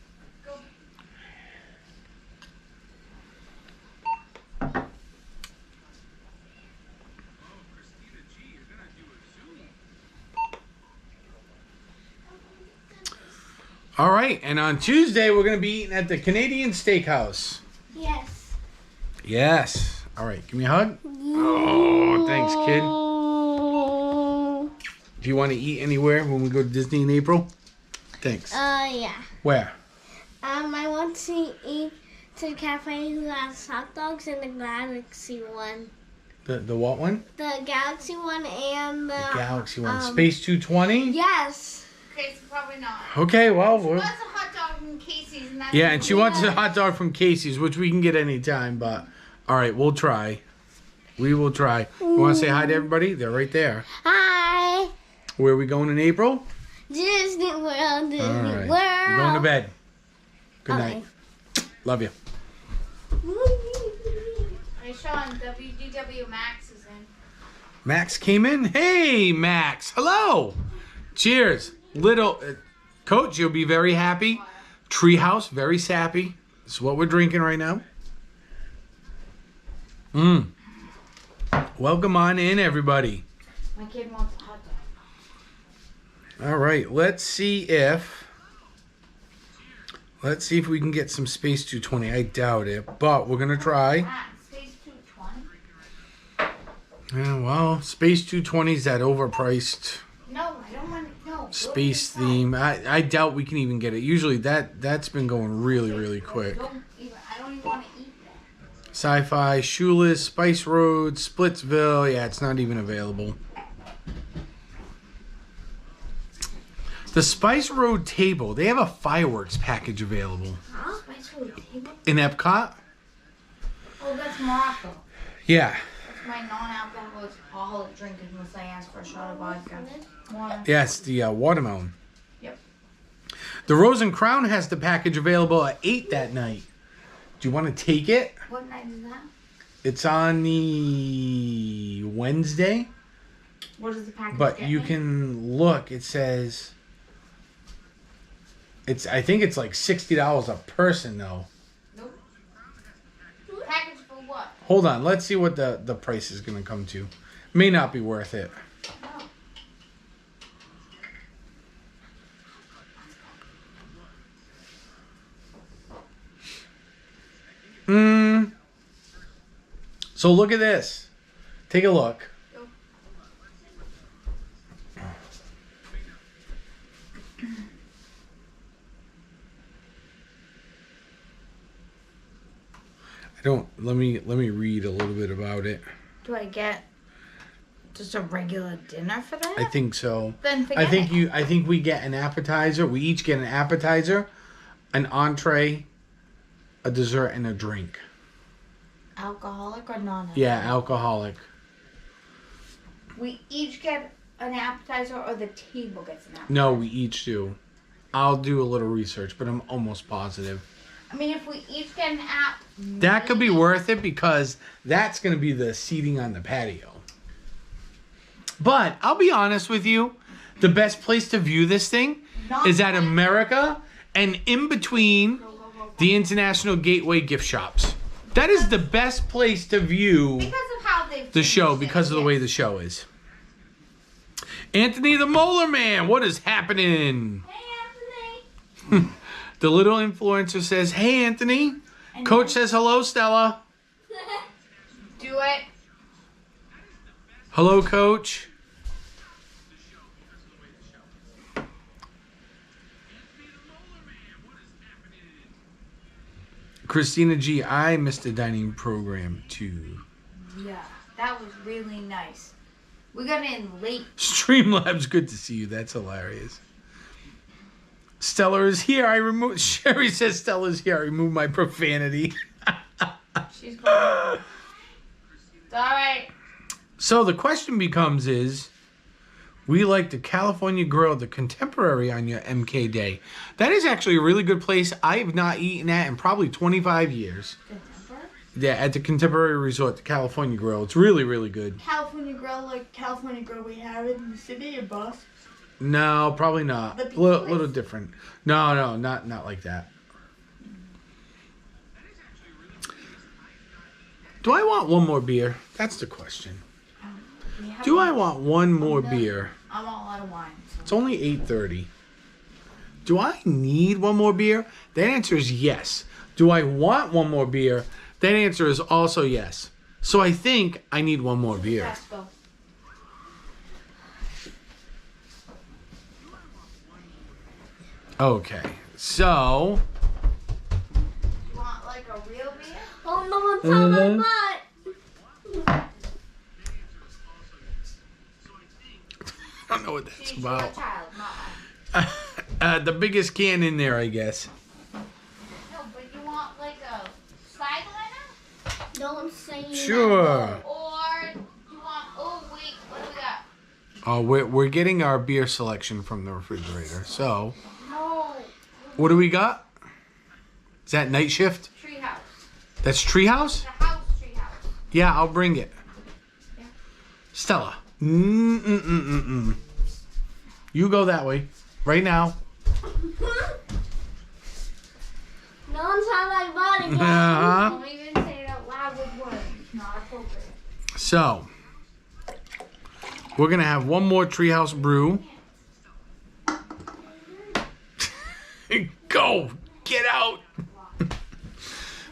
Speaker 1: All right, and on Tuesday we're gonna be eating at the Canadian Steakhouse.
Speaker 2: Yes.
Speaker 1: Yes. All right, give me a hug. Oh, thanks, kid. Do you want to eat anywhere when we go to Disney in April? Thanks.
Speaker 3: Yeah.
Speaker 1: Where?
Speaker 3: I want to eat to the cafe who has hot dogs and the Galaxy one.
Speaker 1: The what one?
Speaker 3: The Galaxy one and the
Speaker 1: Galaxy one. Space 220?
Speaker 3: Yes.
Speaker 2: Okay, so probably not.
Speaker 1: Okay, well, we're...
Speaker 2: What's a hot dog from Casey's? And that's
Speaker 1: Yeah, and she wants a hot dog from Casey's, which we can get anytime, but... All right, we'll try. We will try. You want to say hi to everybody? They're right there.
Speaker 3: Hi.
Speaker 1: Where are we going in April?
Speaker 3: Disney World, Disney
Speaker 1: All right.
Speaker 3: World.
Speaker 1: We're going to bed. Good
Speaker 3: Okay.
Speaker 1: night. Love you.
Speaker 2: Hey, Sean, WDW Max is in.
Speaker 1: Max came in. Hey, Max. Hello. Cheers. Little Coach, you'll be very happy. Treehouse, very sappy. This is what we're drinking right now. Welcome on in, everybody.
Speaker 2: My kid wants a hot dog.
Speaker 1: All right, let's see if we can get some Space 220. I doubt it, but we're gonna try.
Speaker 2: Space 220?
Speaker 1: Yeah, well, Space 220 is that overpriced
Speaker 2: No, I don't want to. No.
Speaker 1: space theme. I doubt we can even get it. Usually that's been going really quick.
Speaker 2: I don't even want to eat that.
Speaker 1: Sci-Fi, Shoeless, Spice Road, Splitsville. Yeah, it's not even available. The Spice Road table, they have a fireworks package available.
Speaker 2: Spice Road table?
Speaker 1: In Epcot?
Speaker 2: Oh, that's Morocco.
Speaker 1: Yeah.
Speaker 2: That's my non-alcoholic drink unless I ask for a shot of vodka. Water.
Speaker 1: Yes, the watermelon.
Speaker 2: Yep.
Speaker 1: The Rose and Crown has the package available at 8 that night. Do you want to take it?
Speaker 2: What night is that?
Speaker 1: It's on the Wednesday.
Speaker 2: What does the package
Speaker 1: But
Speaker 2: get
Speaker 1: you
Speaker 2: me?
Speaker 1: can look, it says... I think it's like $60 a person though.
Speaker 2: Nope. Package for what?
Speaker 1: Hold on, let's see what the price is gonna come to. May not be worth it. So look at this. Take a look. Let me read a little bit about it.
Speaker 2: Do I get just a regular dinner for that?
Speaker 1: I think so.
Speaker 2: Then forget
Speaker 1: I think we get an appetizer. We each get an appetizer, an entree, a dessert, and a drink.
Speaker 2: Alcoholic or non-alcoholic?
Speaker 1: Yeah, alcoholic.
Speaker 2: We each get an appetizer or the table gets an appetizer?
Speaker 1: No, we each do. I'll do a little research, but I'm almost positive.
Speaker 2: I mean, if we each get an app...
Speaker 1: That could be worth it because that's going to be the seating on the patio. But I'll be honest with you. The best place to view this thing is at America and in between the International Gateway gift shops. That is the best place to view
Speaker 2: Because of how they've...
Speaker 1: the show,
Speaker 2: finished it,
Speaker 1: because of the way
Speaker 2: yes.
Speaker 1: the show is. Anthony the Molar Man, what is happening?
Speaker 2: Hey, Anthony!
Speaker 1: The little influencer says, "Hey, Anthony." Coach says hello, Stella.
Speaker 2: Do it.
Speaker 1: Hello, Coach. Christina G, I missed the dining program too.
Speaker 2: Yeah, that was really nice. We got in late.
Speaker 1: Streamlabs, good to see you. That's hilarious. Stella is here. Sherry says Stella's here. I removed my profanity.
Speaker 2: She's going. It's all right.
Speaker 1: So the question becomes is, we like the California Grill, the Contemporary on your MK Day. That is actually a really good place. I have not eaten at in probably 25 years. Yeah, at the Contemporary Resort, the California Grill. It's really, really good.
Speaker 2: California Grill, like California Grill we have in the city of Boston.
Speaker 1: No, probably not.
Speaker 2: The
Speaker 1: Little different. No, not like that. Do I want one more beer? That's the question. Do I want one more beer?
Speaker 2: I'm all out of wine. So.
Speaker 1: It's only 8:30. Do I need one more beer? That answer is yes. Do I want one more beer? That answer is also yes. So I think I need one more beer.
Speaker 2: Let's go.
Speaker 1: Okay, so
Speaker 2: You want like a real beer?
Speaker 3: Oh no, it's on my butt.
Speaker 1: I don't know what that's
Speaker 2: She's
Speaker 1: about.
Speaker 2: your child, not mine.
Speaker 1: The biggest can in there, I guess.
Speaker 2: No, but you want like a sideliner?
Speaker 3: Don't say you
Speaker 1: Sure.
Speaker 2: Or you want, oh wait, what do we got?
Speaker 1: Oh, we're getting our beer selection from the refrigerator. So,
Speaker 2: No.
Speaker 1: what do we got? Is that Night Shift?
Speaker 2: Treehouse.
Speaker 1: That's Treehouse?
Speaker 2: The house treehouse.
Speaker 1: Yeah, I'll bring it.
Speaker 2: Yeah.
Speaker 1: Stella. You go that way. Right now.
Speaker 3: No one's on my butt again.
Speaker 1: Uh-huh.
Speaker 2: Don't even say it out loud with words. It's not appropriate.
Speaker 1: So, we're going to have one more Treehouse brew. Go! Get out!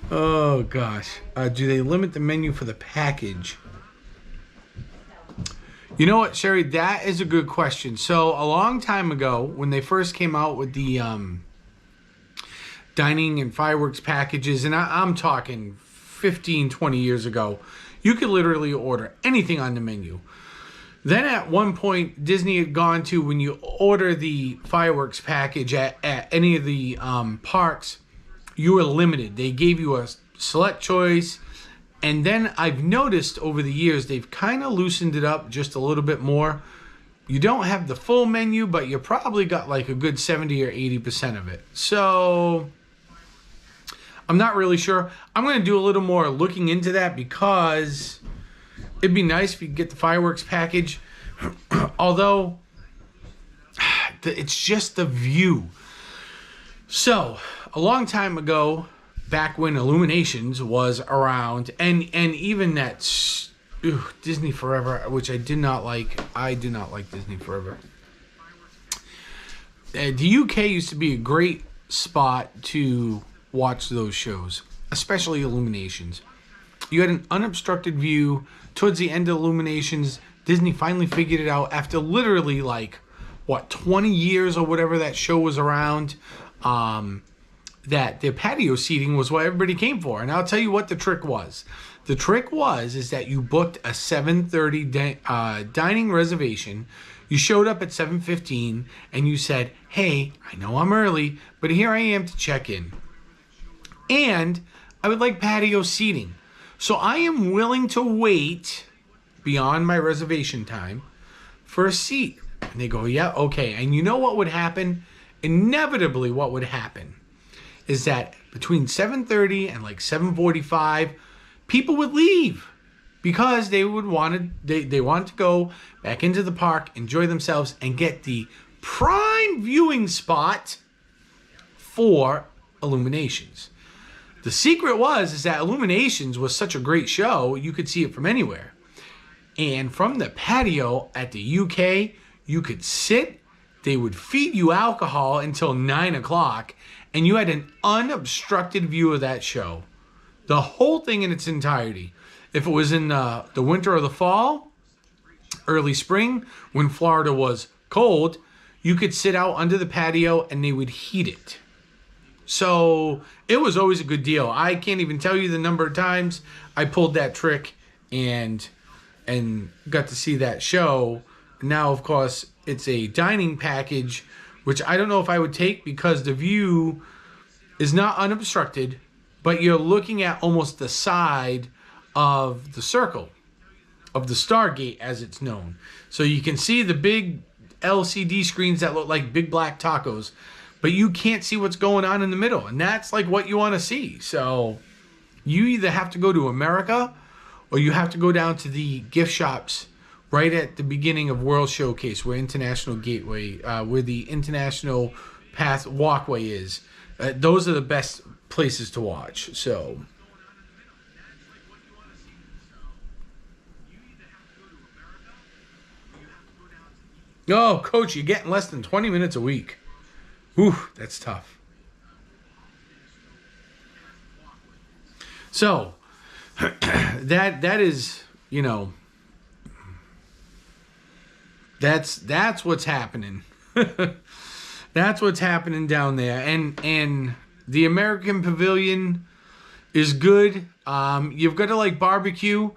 Speaker 1: Oh, gosh. Do they limit the menu for the package? You know what, Sherry? That is a good question. So, a long time ago, when they first came out with the dining and fireworks packages, and I'm talking 15, 20 years ago, you could literally order anything on the menu. Then at one point, Disney had gone to, when you order the fireworks package at any of the parks, you were limited. They gave you a select choice. And then I've noticed over the years, they've kind of loosened it up just a little bit more. You don't have the full menu, but you probably got like a good 70 or 80% of it. So I'm not really sure. I'm going to do a little more looking into that because it'd be nice if you could get the fireworks package. Although it's just the view. So a long time ago, back when Illuminations was around, and even that Disney Forever, which I did not like. I did not like Disney Forever. The UK used to be a great spot to watch those shows, especially Illuminations. You had an unobstructed view. Towards the end of Illuminations, Disney finally figured it out after literally 20 years or whatever that show was around. That the patio seating was what everybody came for. And I'll tell you what the trick was. The trick is that you booked a 7:30 dining reservation. You showed up at 7:15 and you said, hey, I know I'm early, but here I am to check in. And I would like patio seating. So I am willing to wait beyond my reservation time for a seat. And they go, yeah, okay. And you know what would happen? Inevitably what would happen is that between 7:30 and 7:45, people would leave because they wanted to go back into the park, enjoy themselves, and get the prime viewing spot for Illuminations. The secret is that Illuminations was such a great show, you could see it from anywhere. And from the patio at the UK, you could sit, they would feed you alcohol until 9 o'clock, and you had an unobstructed view of that show. the whole thing in its entirety. If it was in the winter or the fall, early spring, when Florida was cold, you could sit out under the patio and they would heat it. So it was always a good deal. I can't even tell you the number of times I pulled that trick and got to see that show. Now, of course, it's a dining package, which I don't know if I would take because the view is not unobstructed, but you're looking at almost the side of the circle, of the Stargate as it's known. So you can see the big LCD screens that look like big black tacos, but you can't see what's going on in the middle. And that's like what you want to see. So you either have to go to America or you have to go down to the gift shops right at the beginning of World Showcase, where International Gateway, where the International Path Walkway is. Those are the best places to watch. So oh, Coach, you're getting less than 20 minutes a week. Whew, that's tough. So that is, you know, that's what's happening. That's what's happening down there. And the American Pavilion is good. You've got to like barbecue.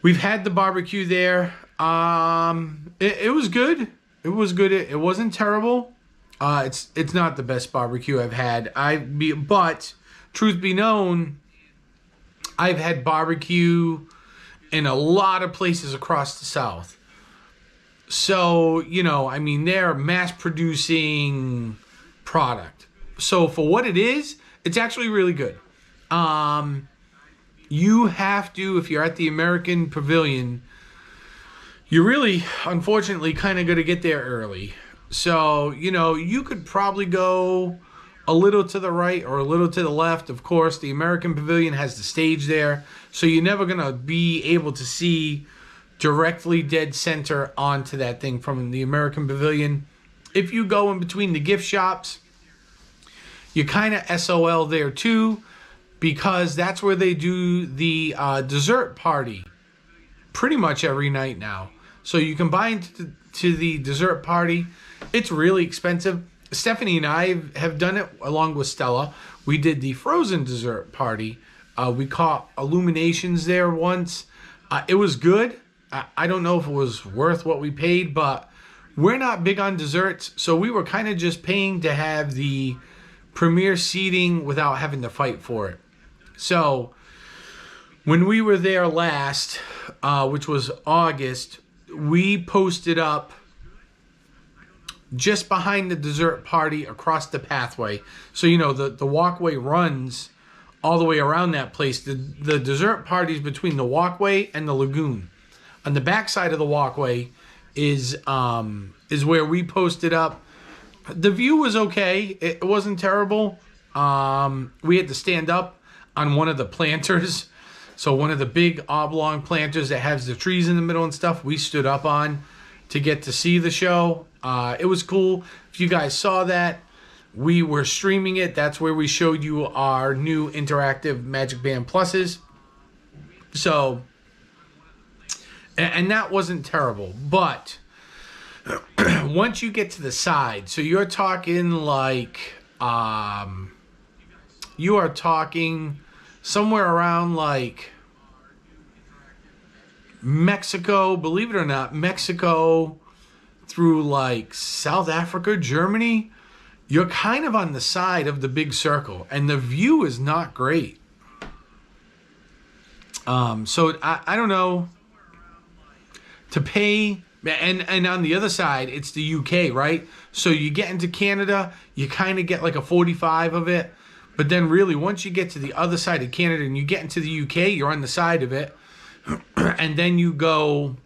Speaker 1: We've had the barbecue there. It was good. It was good. It wasn't terrible. It's not the best barbecue I've had. But truth be known, I've had barbecue in a lot of places across the South. So, you know, I mean, they're mass producing product. So for what it is, it's actually really good. You have to, if you're at the American Pavilion, you really, unfortunately, kind of got to get there early. So, you know, you could probably go a little to the right or a little to the left. Of course, the American Pavilion has the stage there. So you're never going to be able to see directly dead center onto that thing from the American Pavilion. If you go in between the gift shops, you kind of SOL there too, because that's where they do the dessert party pretty much every night now. So you can buy into the dessert party. It's really expensive. Stephanie and I have done it along with Stella. We did the frozen dessert party. We caught Illuminations there once. It was good. I don't know if it was worth what we paid, but we're not big on desserts, so we were kind of just paying to have the premier seating without having to fight for it. So when we were there last, which was August, we posted up just behind the dessert party across the pathway. So, you know, the walkway runs all the way around that place. The dessert party is between the walkway and the lagoon. On the back side of the walkway is where we posted up. The view was okay. It wasn't terrible. We had to stand up on one of the planters. So one of the big oblong planters that has the trees in the middle and stuff, we stood up on to get to see the show. It was cool. If you guys saw that, we were streaming it. That's where we showed you our new interactive Magic Band Pluses. So, and that wasn't terrible. But once you get to the side, so you're talking like, you are talking somewhere around like Mexico, believe it or not, Mexico through like South Africa, Germany, you're kind of on the side of the big circle and the view is not great. So I don't know, to pay, and on the other side, it's the UK, right? So you get into Canada, you kind of get like a 45 of it. But then really, once you get to the other side of Canada and you get into the UK, you're on the side of it. And then you go,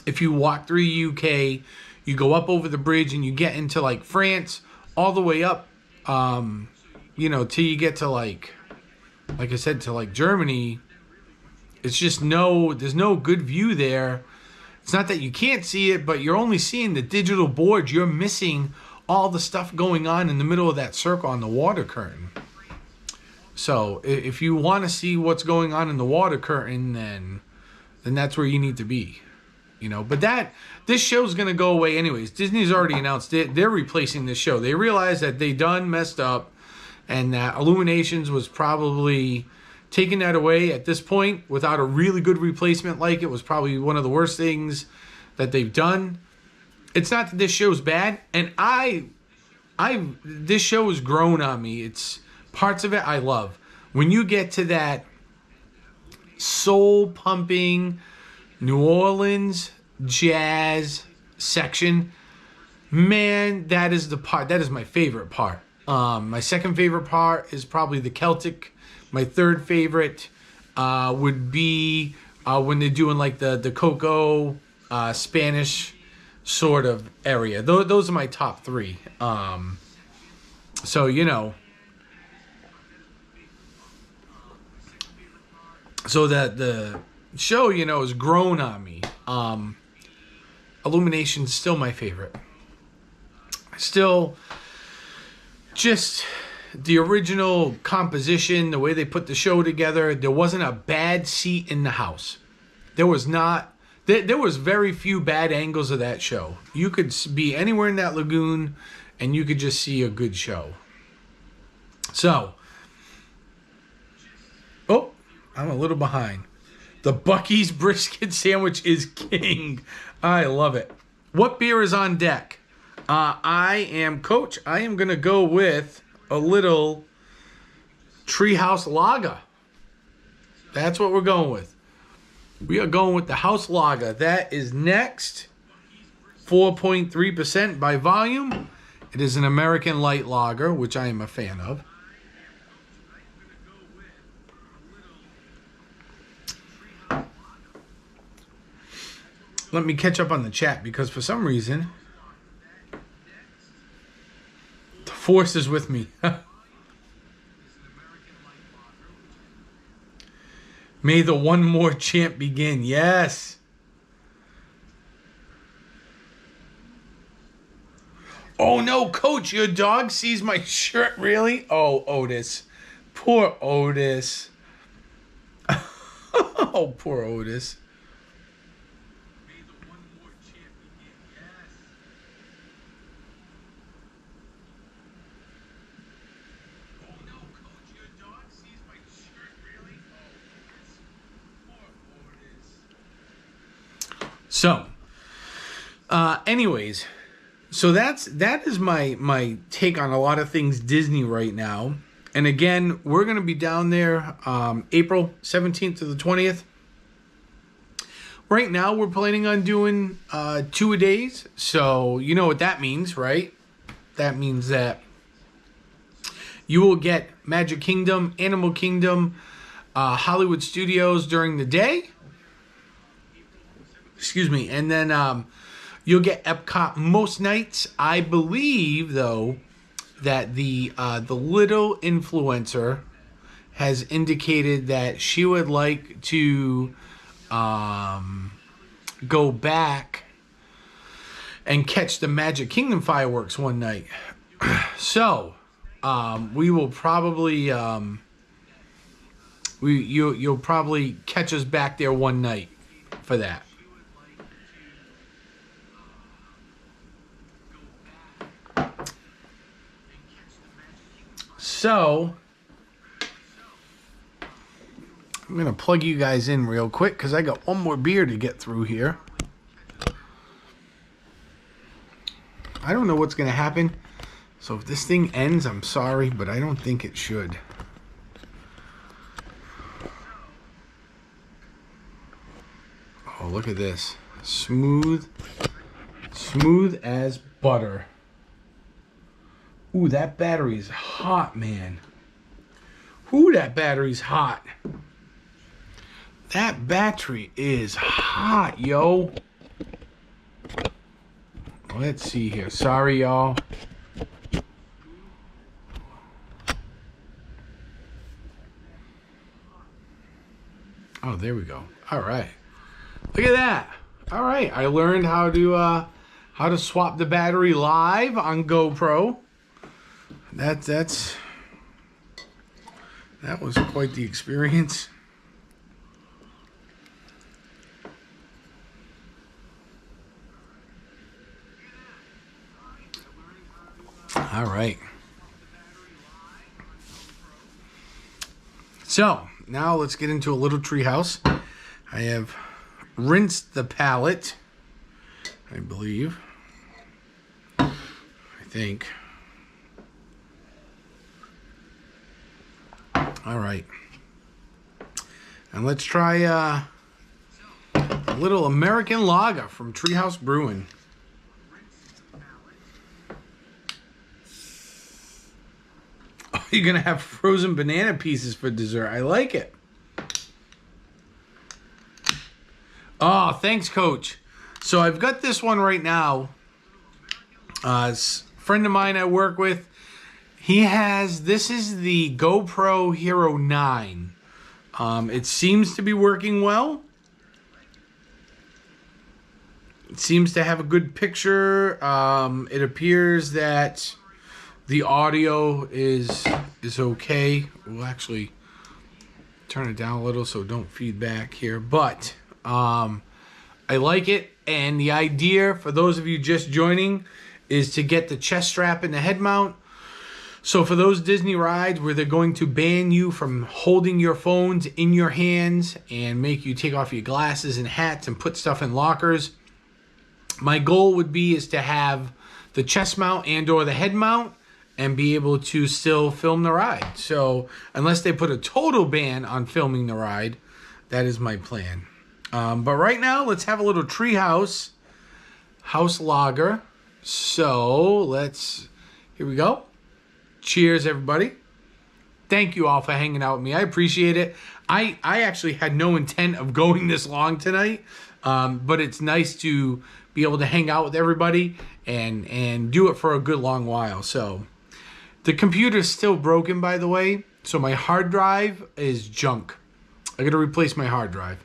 Speaker 1: if you walk through the UK, you go up over the bridge and you get into like France, all the way up, you know, till you get to like I said, to like Germany. It's just there's no good view there. It's not that you can't see it, but you're only seeing the digital board. You're missing all the stuff going on in the middle of that circle on the water curtain. So if you want to see what's going on in the water curtain, then that's where you need to be. You know, but this show's going to go away anyways. Disney's already announced they're replacing this show. They realized that they done messed up and that Illuminations was probably taking that away at this point without a really good replacement. Like it was probably one of the worst things that they've done. It's not that this show's bad, and this show has grown on me. It's parts of it I love. When you get to that soul pumping New Orleans jazz section, man, that is the part. That is my favorite part. My second favorite part is probably the Celtic. My third favorite would be when they're doing like the Coco Spanish sort of area. Those are my top three. So, you know. So that the show, you know, has grown on me. Illumination's still my favorite. Still, just the original composition, the way they put the show together, there wasn't a bad seat in the house. There was not. There was very few bad angles of that show. You could be anywhere in that lagoon, and you could just see a good show. So, oh, I'm a little behind. The Buc-ee's brisket sandwich is king. I love it. What beer is on deck? I am Coach. I am going to go with a little Treehouse Lager. That's what we're going with. We are going with the House Lager. That is next. 4.3% by volume. It is an American light lager, which I am a fan of. Let me catch up on the chat because for some reason the force is with me. May the one more chant begin. Yes. Oh no, Coach, your dog sees my shirt. Really? Oh, Otis. Poor Otis. Oh, poor Otis. So, anyways, so that is my take on a lot of things Disney right now. And again, we're going to be down there April 17th to the 20th. Right now, we're planning on doing 2-a-days. So, you know what that means, right? That means that you will get Magic Kingdom, Animal Kingdom, Hollywood Studios during the day. Excuse me. And then you'll get Epcot most nights. I believe, though, that the little influencer has indicated that she would like to go back and catch the Magic Kingdom fireworks one night. So we will probably you'll probably catch us back there one night for that. So, I'm going to plug you guys in real quick because I got one more beer to get through here. I don't know what's going to happen. So if this thing ends, I'm sorry, but I don't think it should. Oh, look at this. Smooth as butter. Ooh, that battery's hot, man. Ooh, that battery's hot. That battery is hot, yo. Let's see here. Sorry, y'all. Oh, there we go. All right. Look at that. All right. I learned how to swap the battery live on GoPro. That's That was quite the experience. All right. So, now let's get into a little treehouse. I have rinsed the palette, I believe. I think. All right. And let's try a little American lager from Treehouse Brewing. Oh, you're going to have frozen banana pieces for dessert. I like it. Oh, thanks, Coach. So I've got this one right now. It's a friend of mine I work with. This is the GoPro Hero 9. It seems to be working well. It seems to have a good picture. It appears that the audio is okay. We'll actually turn it down a little so don't feedback here. But I like it. And the idea, for those of you just joining, is to get the chest strap and the head mount. So for those Disney rides where they're going to ban you from holding your phones in your hands and make you take off your glasses and hats and put stuff in lockers, my goal would be is to have the chest mount and or the head mount and be able to still film the ride. So unless they put a total ban on filming the ride, that is my plan. But right now, let's have a little treehouse house lager. So here we go. Cheers, everybody. Thank you all for hanging out with me. I appreciate it. I actually had no intent of going this long tonight, but it's nice to be able to hang out with everybody and do it for a good long while. So the computer's still broken, by the way, so my hard drive is junk. I got to replace my hard drive.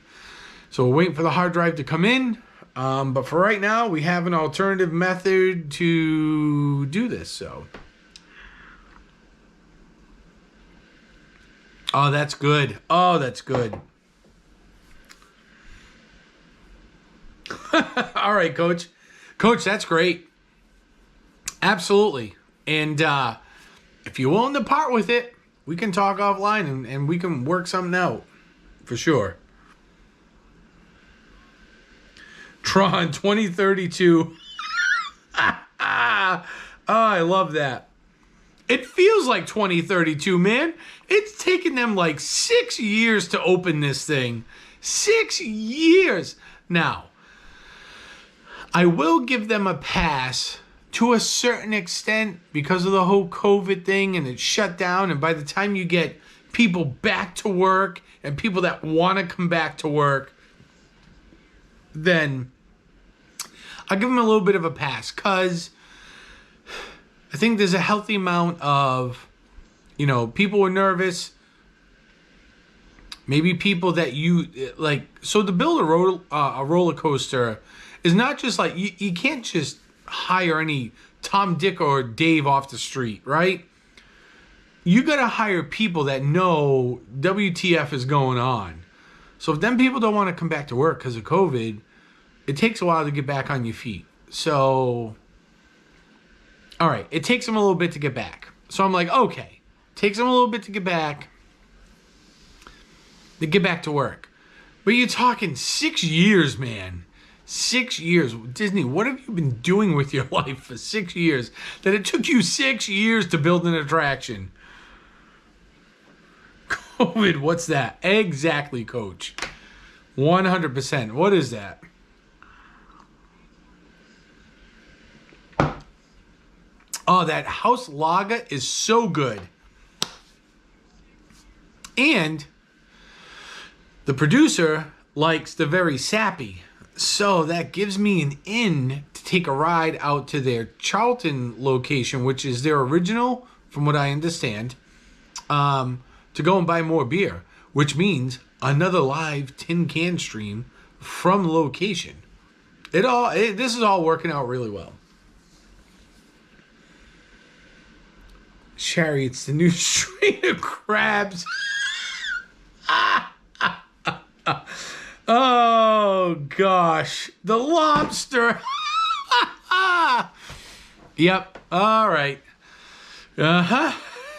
Speaker 1: So we're waiting for the hard drive to come in, but for right now, we have an alternative method to do this, so... Oh, that's good. Oh, that's good. All right, Coach. Coach, that's great. Absolutely. And if you're willing to part with it, we can talk offline and we can work something out. For sure. Tron 2032. Oh, I love that. It feels like 2032, man. It's taken them like 6 years to open this thing. 6 years. Now, I will give them a pass to a certain extent because of the whole COVID thing and it's shut down. And by the time you get people back to work and people that want to come back to work, then I'll give them a little bit of a pass because I think there's a healthy amount of, people were nervous. Maybe people that so to build a roller coaster is not just like, you can't just hire any Tom, Dick, or Dave off the street, right? You got to hire people that know WTF is going on. So if them people don't want to come back to work because of COVID, it takes a while to get back on your feet. So... all right, it takes them a little bit to get back. So I'm like, okay, takes them a little bit to get back to work. But you're talking 6 years, man. 6 years. Disney, what have you been doing with your life for 6 years that it took you 6 years to build an attraction? COVID, what's that? Exactly, Coach. 100%. What is that? Oh, that house lager is so good. And the producer likes the very sappy. So that gives me an in to take a ride out to their Charlton location, which is their original, from what I understand, to go and buy more beer, which means another live tin can stream from location. This is all working out really well. Sherry, it's the new strain of crabs. Oh, gosh. The lobster. Yep. All right. Uh-huh.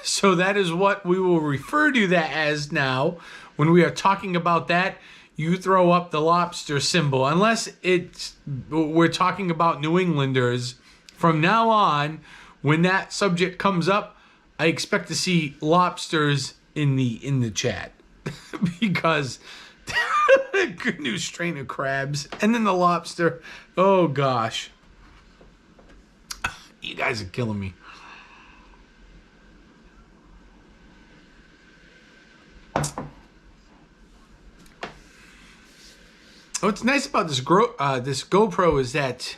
Speaker 1: So that is what we will refer to that as now. When we are talking about that, you throw up the lobster symbol. Unless we're talking about New Englanders. From now on, when that subject comes up, I expect to see lobsters in the chat. Because good new strain of crabs. And then the lobster. Oh, gosh. You guys are killing me. What's nice about this GoPro is that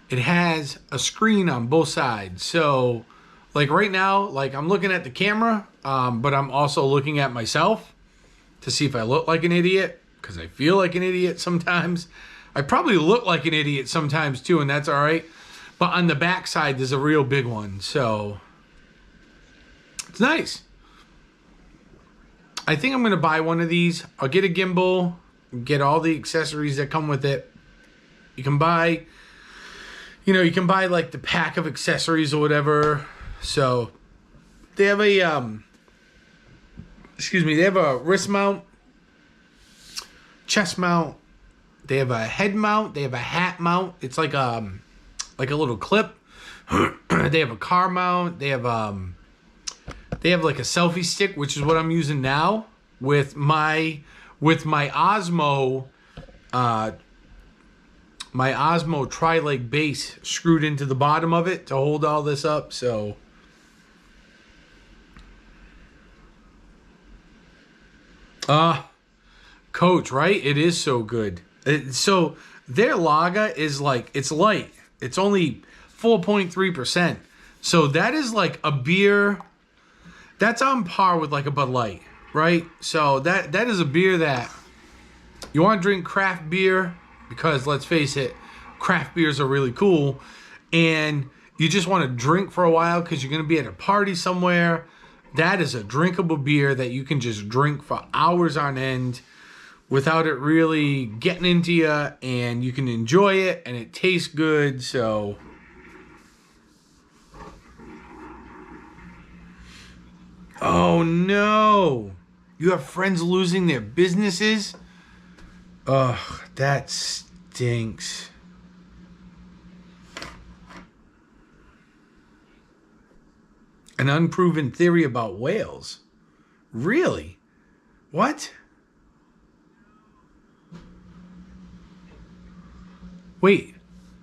Speaker 1: it has a screen on both sides. So, like right now, like I'm looking at the camera, but I'm also looking at myself to see if I look like an idiot, because I feel like an idiot sometimes. I probably look like an idiot sometimes too, and that's all right. But on the back side, there's a real big one, so it's nice. I think I'm going to buy one of these. I'll get a gimbal, get all the accessories that come with it. You can buy, you can buy like the pack of accessories or whatever. So they have a, they have a wrist mount, chest mount. They have a head mount. They have a hat mount. It's like a little clip. They have a car mount. They have like a selfie stick, which is what I'm using now with my Osmo tri-leg base screwed into the bottom of it to hold all this up. So Coach, right? It is so good. So their lager is like, it's light. It's only 4.3%. So that is like a beer that's on par with like a Bud Light, right? So that is a beer that you want to drink craft beer, because let's face it, craft beers are really cool, and you just want to drink for a while because you're going to be at a party somewhere. That is a drinkable beer that you can just drink for hours on end without it really getting into you, and you can enjoy it, and it tastes good. So oh no, you have friends losing their businesses? Ugh, that stinks. An unproven theory about whales. Really? What? Wait,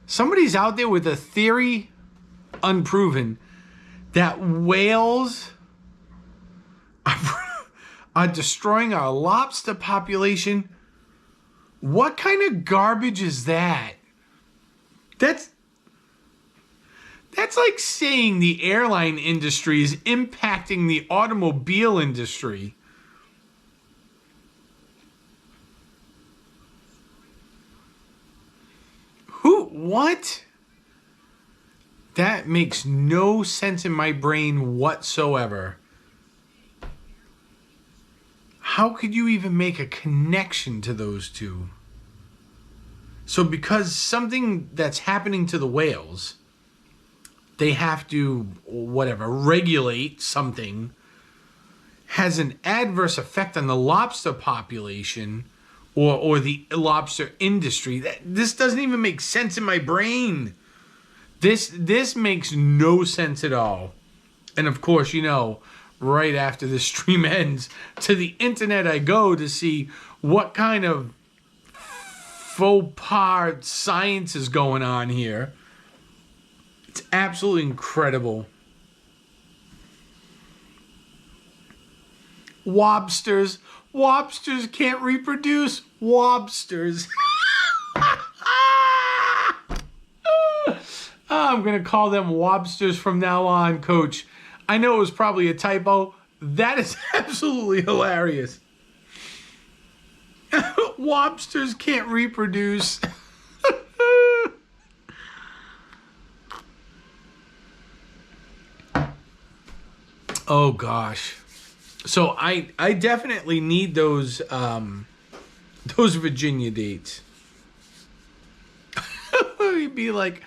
Speaker 1: somebody's out there with a theory, unproven, that whales are destroying our lobster population? What kind of garbage is that? That's like saying the airline industry is impacting the automobile industry. What? That makes no sense in my brain whatsoever. How could you even make a connection to those two? So because something that's happening to the whales, they have to, regulate something, has an adverse effect on the lobster population or the lobster industry. This doesn't even make sense in my brain. This makes no sense at all. And of course, right after the stream ends, to the internet I go to see what kind of faux pas science is going on here. It's absolutely incredible. Wobsters. Wobsters can't reproduce. Wobsters. I'm going to call them wobsters from now on, Coach. I know it was probably a typo. That is absolutely hilarious. Wobsters can't reproduce. Oh gosh. So I definitely need those those Virginia dates. He'd be like,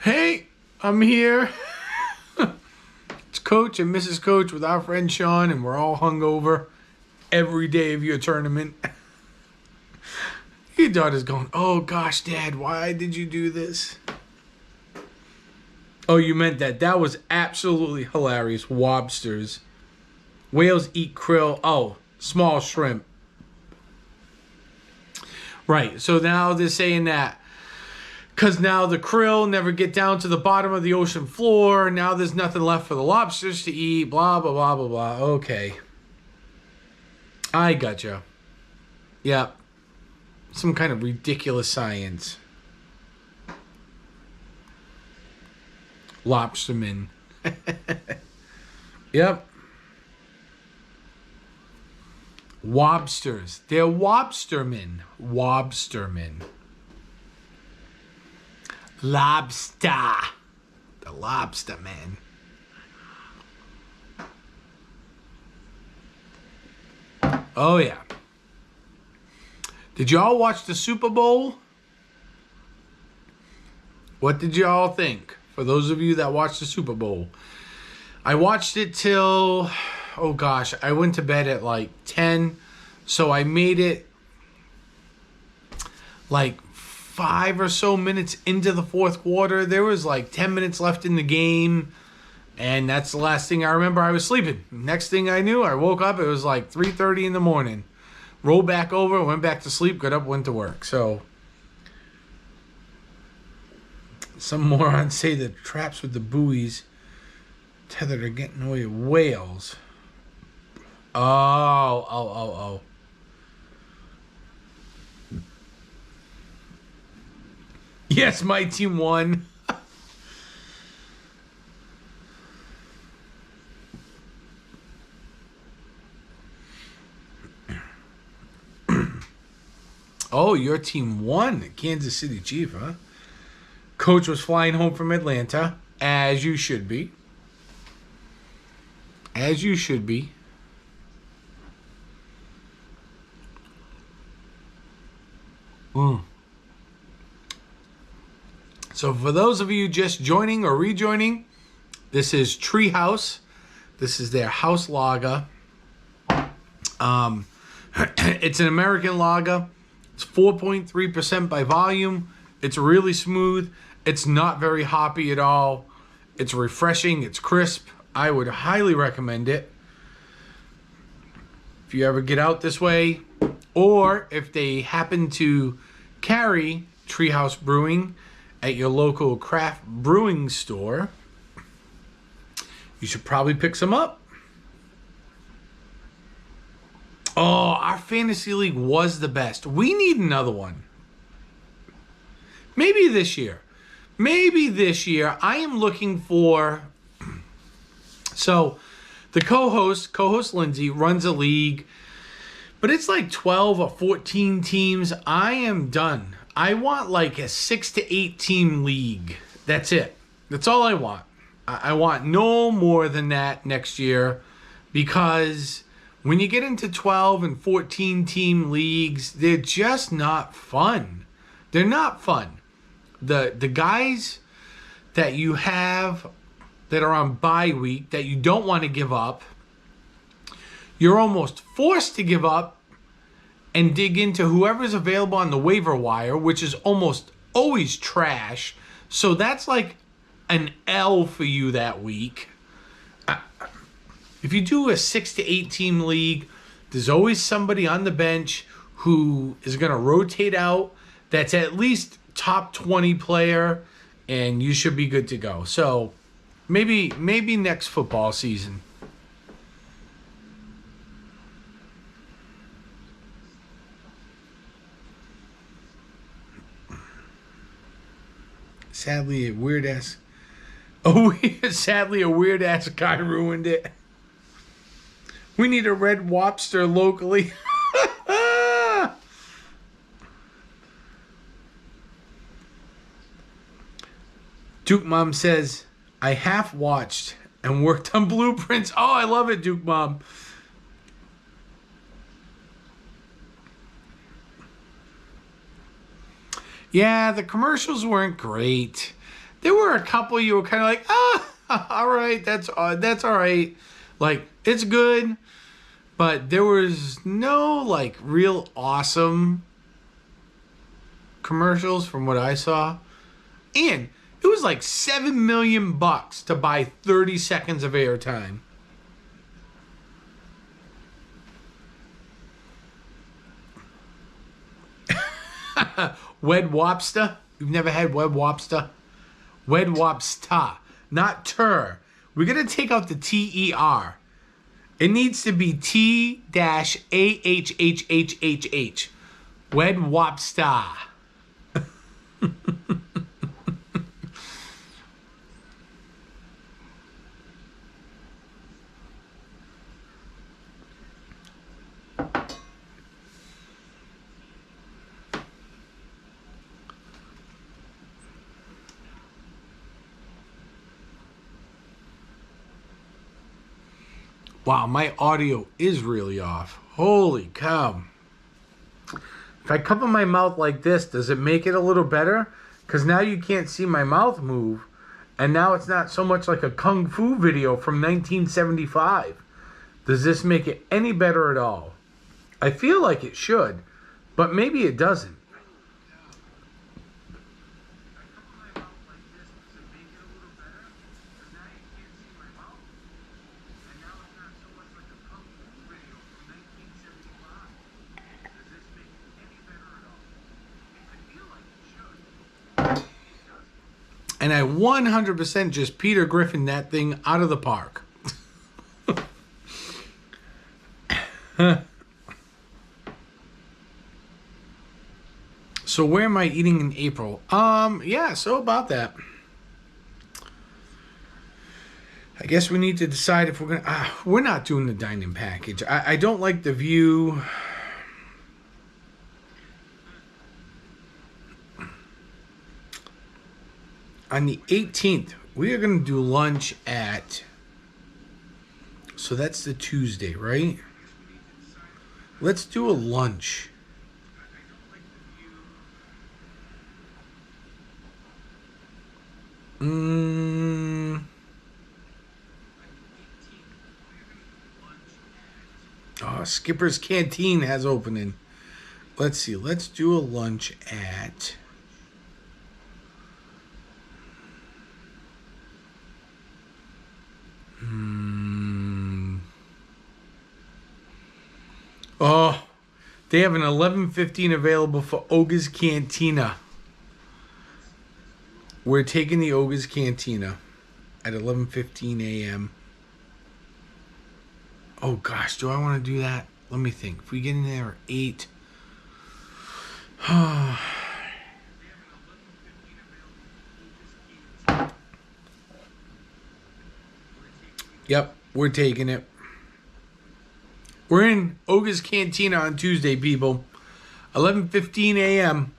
Speaker 1: hey, I'm here. It's Coach and Mrs. Coach with our friend Sean, and we're all hungover every day of your tournament. Your daughter's going, oh gosh, Dad, why did you do this? Oh, you meant that. That was absolutely hilarious. Wobsters. Whales eat krill. Oh, small shrimp. Right, so now they're saying that because now the krill never get down to the bottom of the ocean floor. Now there's nothing left for the lobsters to eat. Blah, blah, blah, blah, blah. Okay. I gotcha. Yep. Some kind of ridiculous science. Lobstermen. Yep. Wobsters. They're wobstermen. Wobstermen. Lobster. The lobster man. Oh, yeah. Did y'all watch the Super Bowl? What did y'all think? For those of you that watched the Super Bowl. I watched it till, oh gosh, I went to bed at like 10. So I made it like 5 or so minutes into the fourth quarter. There was like 10 minutes left in the game. And that's the last thing I remember. I was sleeping. Next thing I knew, I woke up. It was like 3:30 in the morning. Rolled back over, went back to sleep, got up, went to work. So some morons say the traps with the buoys tethered are getting away whales. Oh. Yes, my team won. Oh, your team won. Kansas City Chief, huh? Coach was flying home from Atlanta, as you should be. As you should be. So for those of you just joining or rejoining, this is Treehouse. This is their house lager. It's an American lager. It's 4.3% by volume. It's really smooth. It's not very hoppy at all. It's refreshing. It's crisp. I would highly recommend it. If you ever get out this way, or if they happen to carry Treehouse Brewing at your local craft brewing store, you should probably pick some up. Oh, our fantasy league was the best. We need another one. Maybe this year. I am looking for... So, the co-host Lindsay, runs a league. But it's like 12 or 14 teams. I am done. I want like a 6 to 8 team league. That's it. That's all I want. I want no more than that next year. Because when you get into 12 and 14 team leagues, they're just not fun. They're not fun. The guys that you have that are on bye week that you don't want to give up, you're almost forced to give up and dig into whoever's available on the waiver wire, which is almost always trash. So that's like an L for you that week. If you do a 6 to 8 team league, there's always somebody on the bench who is going to rotate out that's at least top 20 player, and you should be good to go. So maybe next football season. Sadly, a weird ass guy ruined it. We need a red Wobster locally. Duke Mom says, I half watched and worked on blueprints. Oh, I love it, Duke Mom. Yeah, the commercials weren't great. There were a couple you were kind of like, all right, that's all right. Like, it's good, but there was no like real awesome commercials from what I saw. And it was like $7 million to buy 30 seconds of airtime. Wed Wopsta? You've never had Wed Wopsta? Wed Wopsta, not ter. We're gonna take out the T-E-R. It needs to be T-A-H-H-H-H-H. Wed Wopsta. Wow, my audio is really off. Holy cow. If I cover my mouth like this, does it make it a little better? Because now you can't see my mouth move. And now it's not so much like a Kung Fu video from 1975. Does this make it any better at all? I feel like it should, but maybe it doesn't. And I 100% just Peter Griffin that thing out of the park. So where am I eating in April? Yeah, so about that. I guess we need to decide if we're gonna. We're not doing the dining package. I don't like the view. On the 18th, we are going to do lunch at... So that's the Tuesday, right? Let's do a lunch. Oh, Skipper's Canteen has opening. Let's see. Let's do a lunch at... Oh, they have an 11:15 available for Oga's Cantina. We're taking the Oga's Cantina at 11:15 a.m. Oh gosh, do I want to do that? Let me think. If we get in there at 8. Yep, we're taking it. We're in Oga's Cantina on Tuesday, people. 11:15 a.m.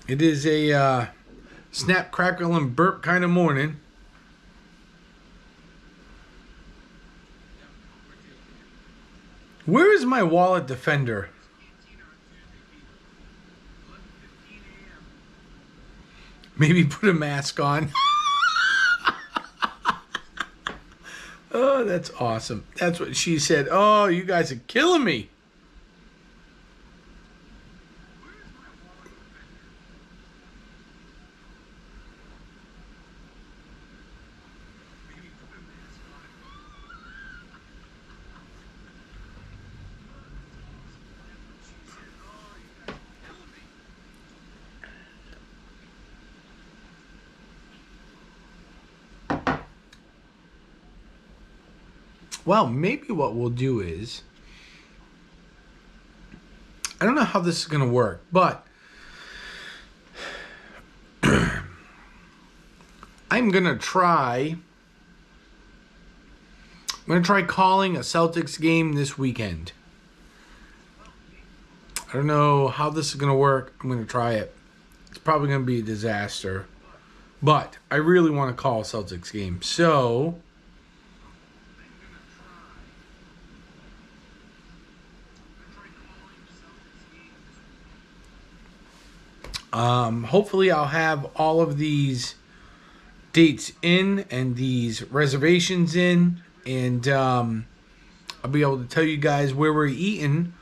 Speaker 1: It is a snap, crackle, and burp kind of morning. Where is my wallet defender? Maybe put a mask on. Oh, that's awesome. That's what she said. Oh, you guys are killing me. Well, maybe what we'll do is, I don't know how this is going to work, but I'm going to try calling a Celtics game this weekend. I don't know how this is going to work. I'm going to try it. It's probably going to be a disaster, but I really want to call a Celtics game. So Hopefully I'll have all of these dates in and these reservations in, and I'll be able to tell you guys where we're eating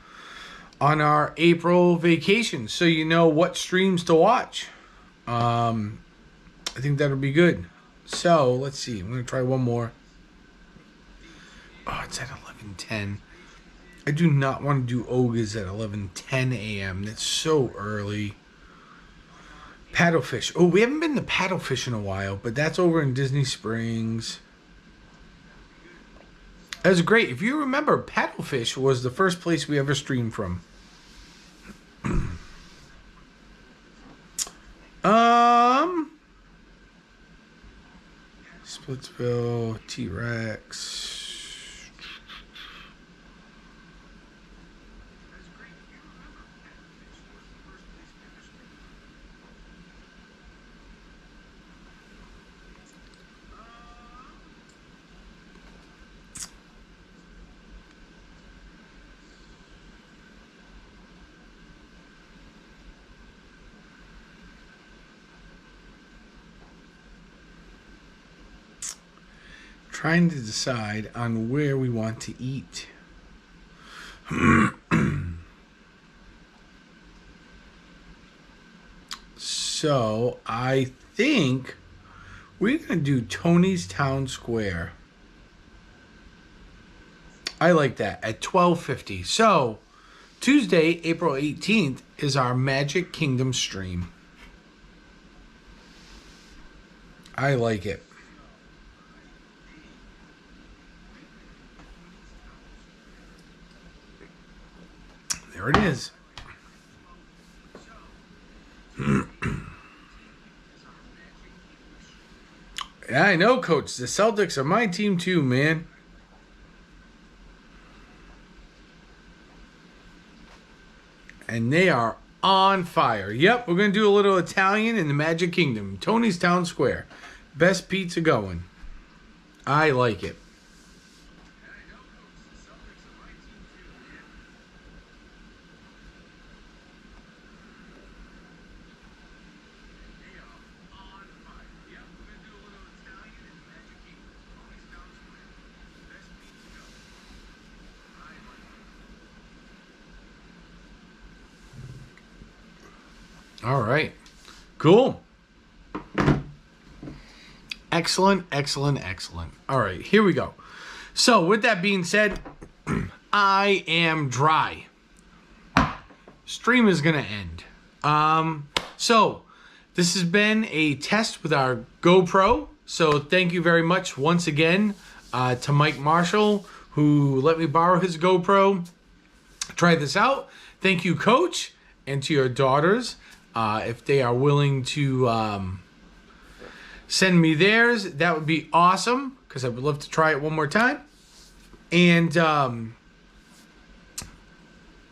Speaker 1: on our April vacation, so you know what streams to watch. I think that'll be good. So let's see. I'm gonna try one more. Oh, it's at 11:10. I do not want to do Oga's at 11:10 a.m. That's so early. Paddlefish. Oh, we haven't been to Paddlefish in a while, but that's over in Disney Springs. That was great. If you remember, Paddlefish was the first place we ever streamed from. Splitsville, T-Rex. Trying to decide on where we want to eat. So I think we're going to do Tony's Town Square. I like that, at 12:50. So Tuesday, April 18th is our Magic Kingdom stream. I like it. There it is. Yeah, I know, Coach. The Celtics are my team too, man. And they are on fire. Yep, we're going to do a little Italian in the Magic Kingdom. Tony's Town Square. Best pizza going. I like it. All right. Cool. Excellent, excellent, excellent. All right, here we go. So with that being said, I am dry. Stream is going to end. So this has been a test with our GoPro. So thank you very much once again to Mike Marshall, who let me borrow his GoPro. Try this out. Thank you, Coach, and to your daughters. If they are willing to send me theirs, that would be awesome, because I would love to try it one more time. And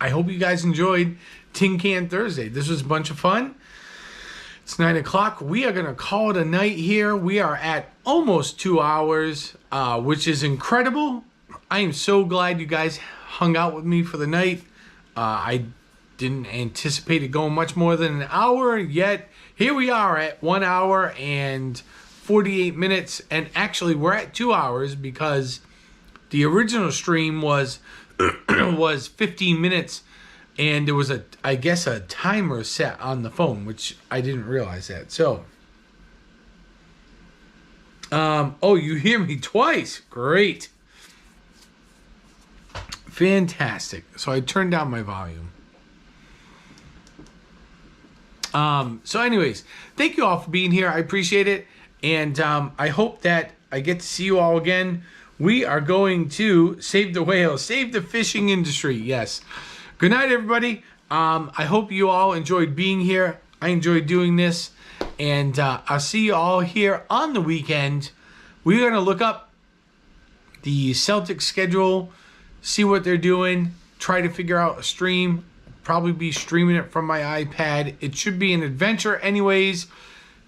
Speaker 1: I hope you guys enjoyed Tin Can Thursday. This was a bunch of fun. It's 9 o'clock. We are going to call it a night here. We are at almost 2 hours, which is incredible. I am so glad you guys hung out with me for the night. I didn't anticipate it going much more than an hour, yet here we are at 1 hour and 48 minutes, and actually we're at 2 hours because the original stream was 15 minutes, and there was I guess a timer set on the phone, which I didn't realize that. So oh, you hear me twice. Great. Fantastic. So I turned down my volume. So anyways, thank you all for being here. I appreciate it. And I hope that I get to see you all again. We are going to save the whales, save the fishing industry. Yes. Good night, everybody. I hope you all enjoyed being here. I enjoyed doing this. And I'll see you all here on the weekend. We're going to look up the Celtics schedule, see what they're doing, try to figure out a stream. Probably be streaming it from my iPad. It should be an adventure anyways,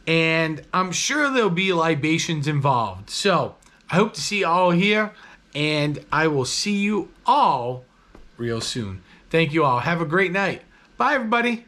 Speaker 1: and I'm sure there'll be libations involved. So I hope to see you all here, and I will see you all real soon. Thank you all. Have a great night. Bye, everybody.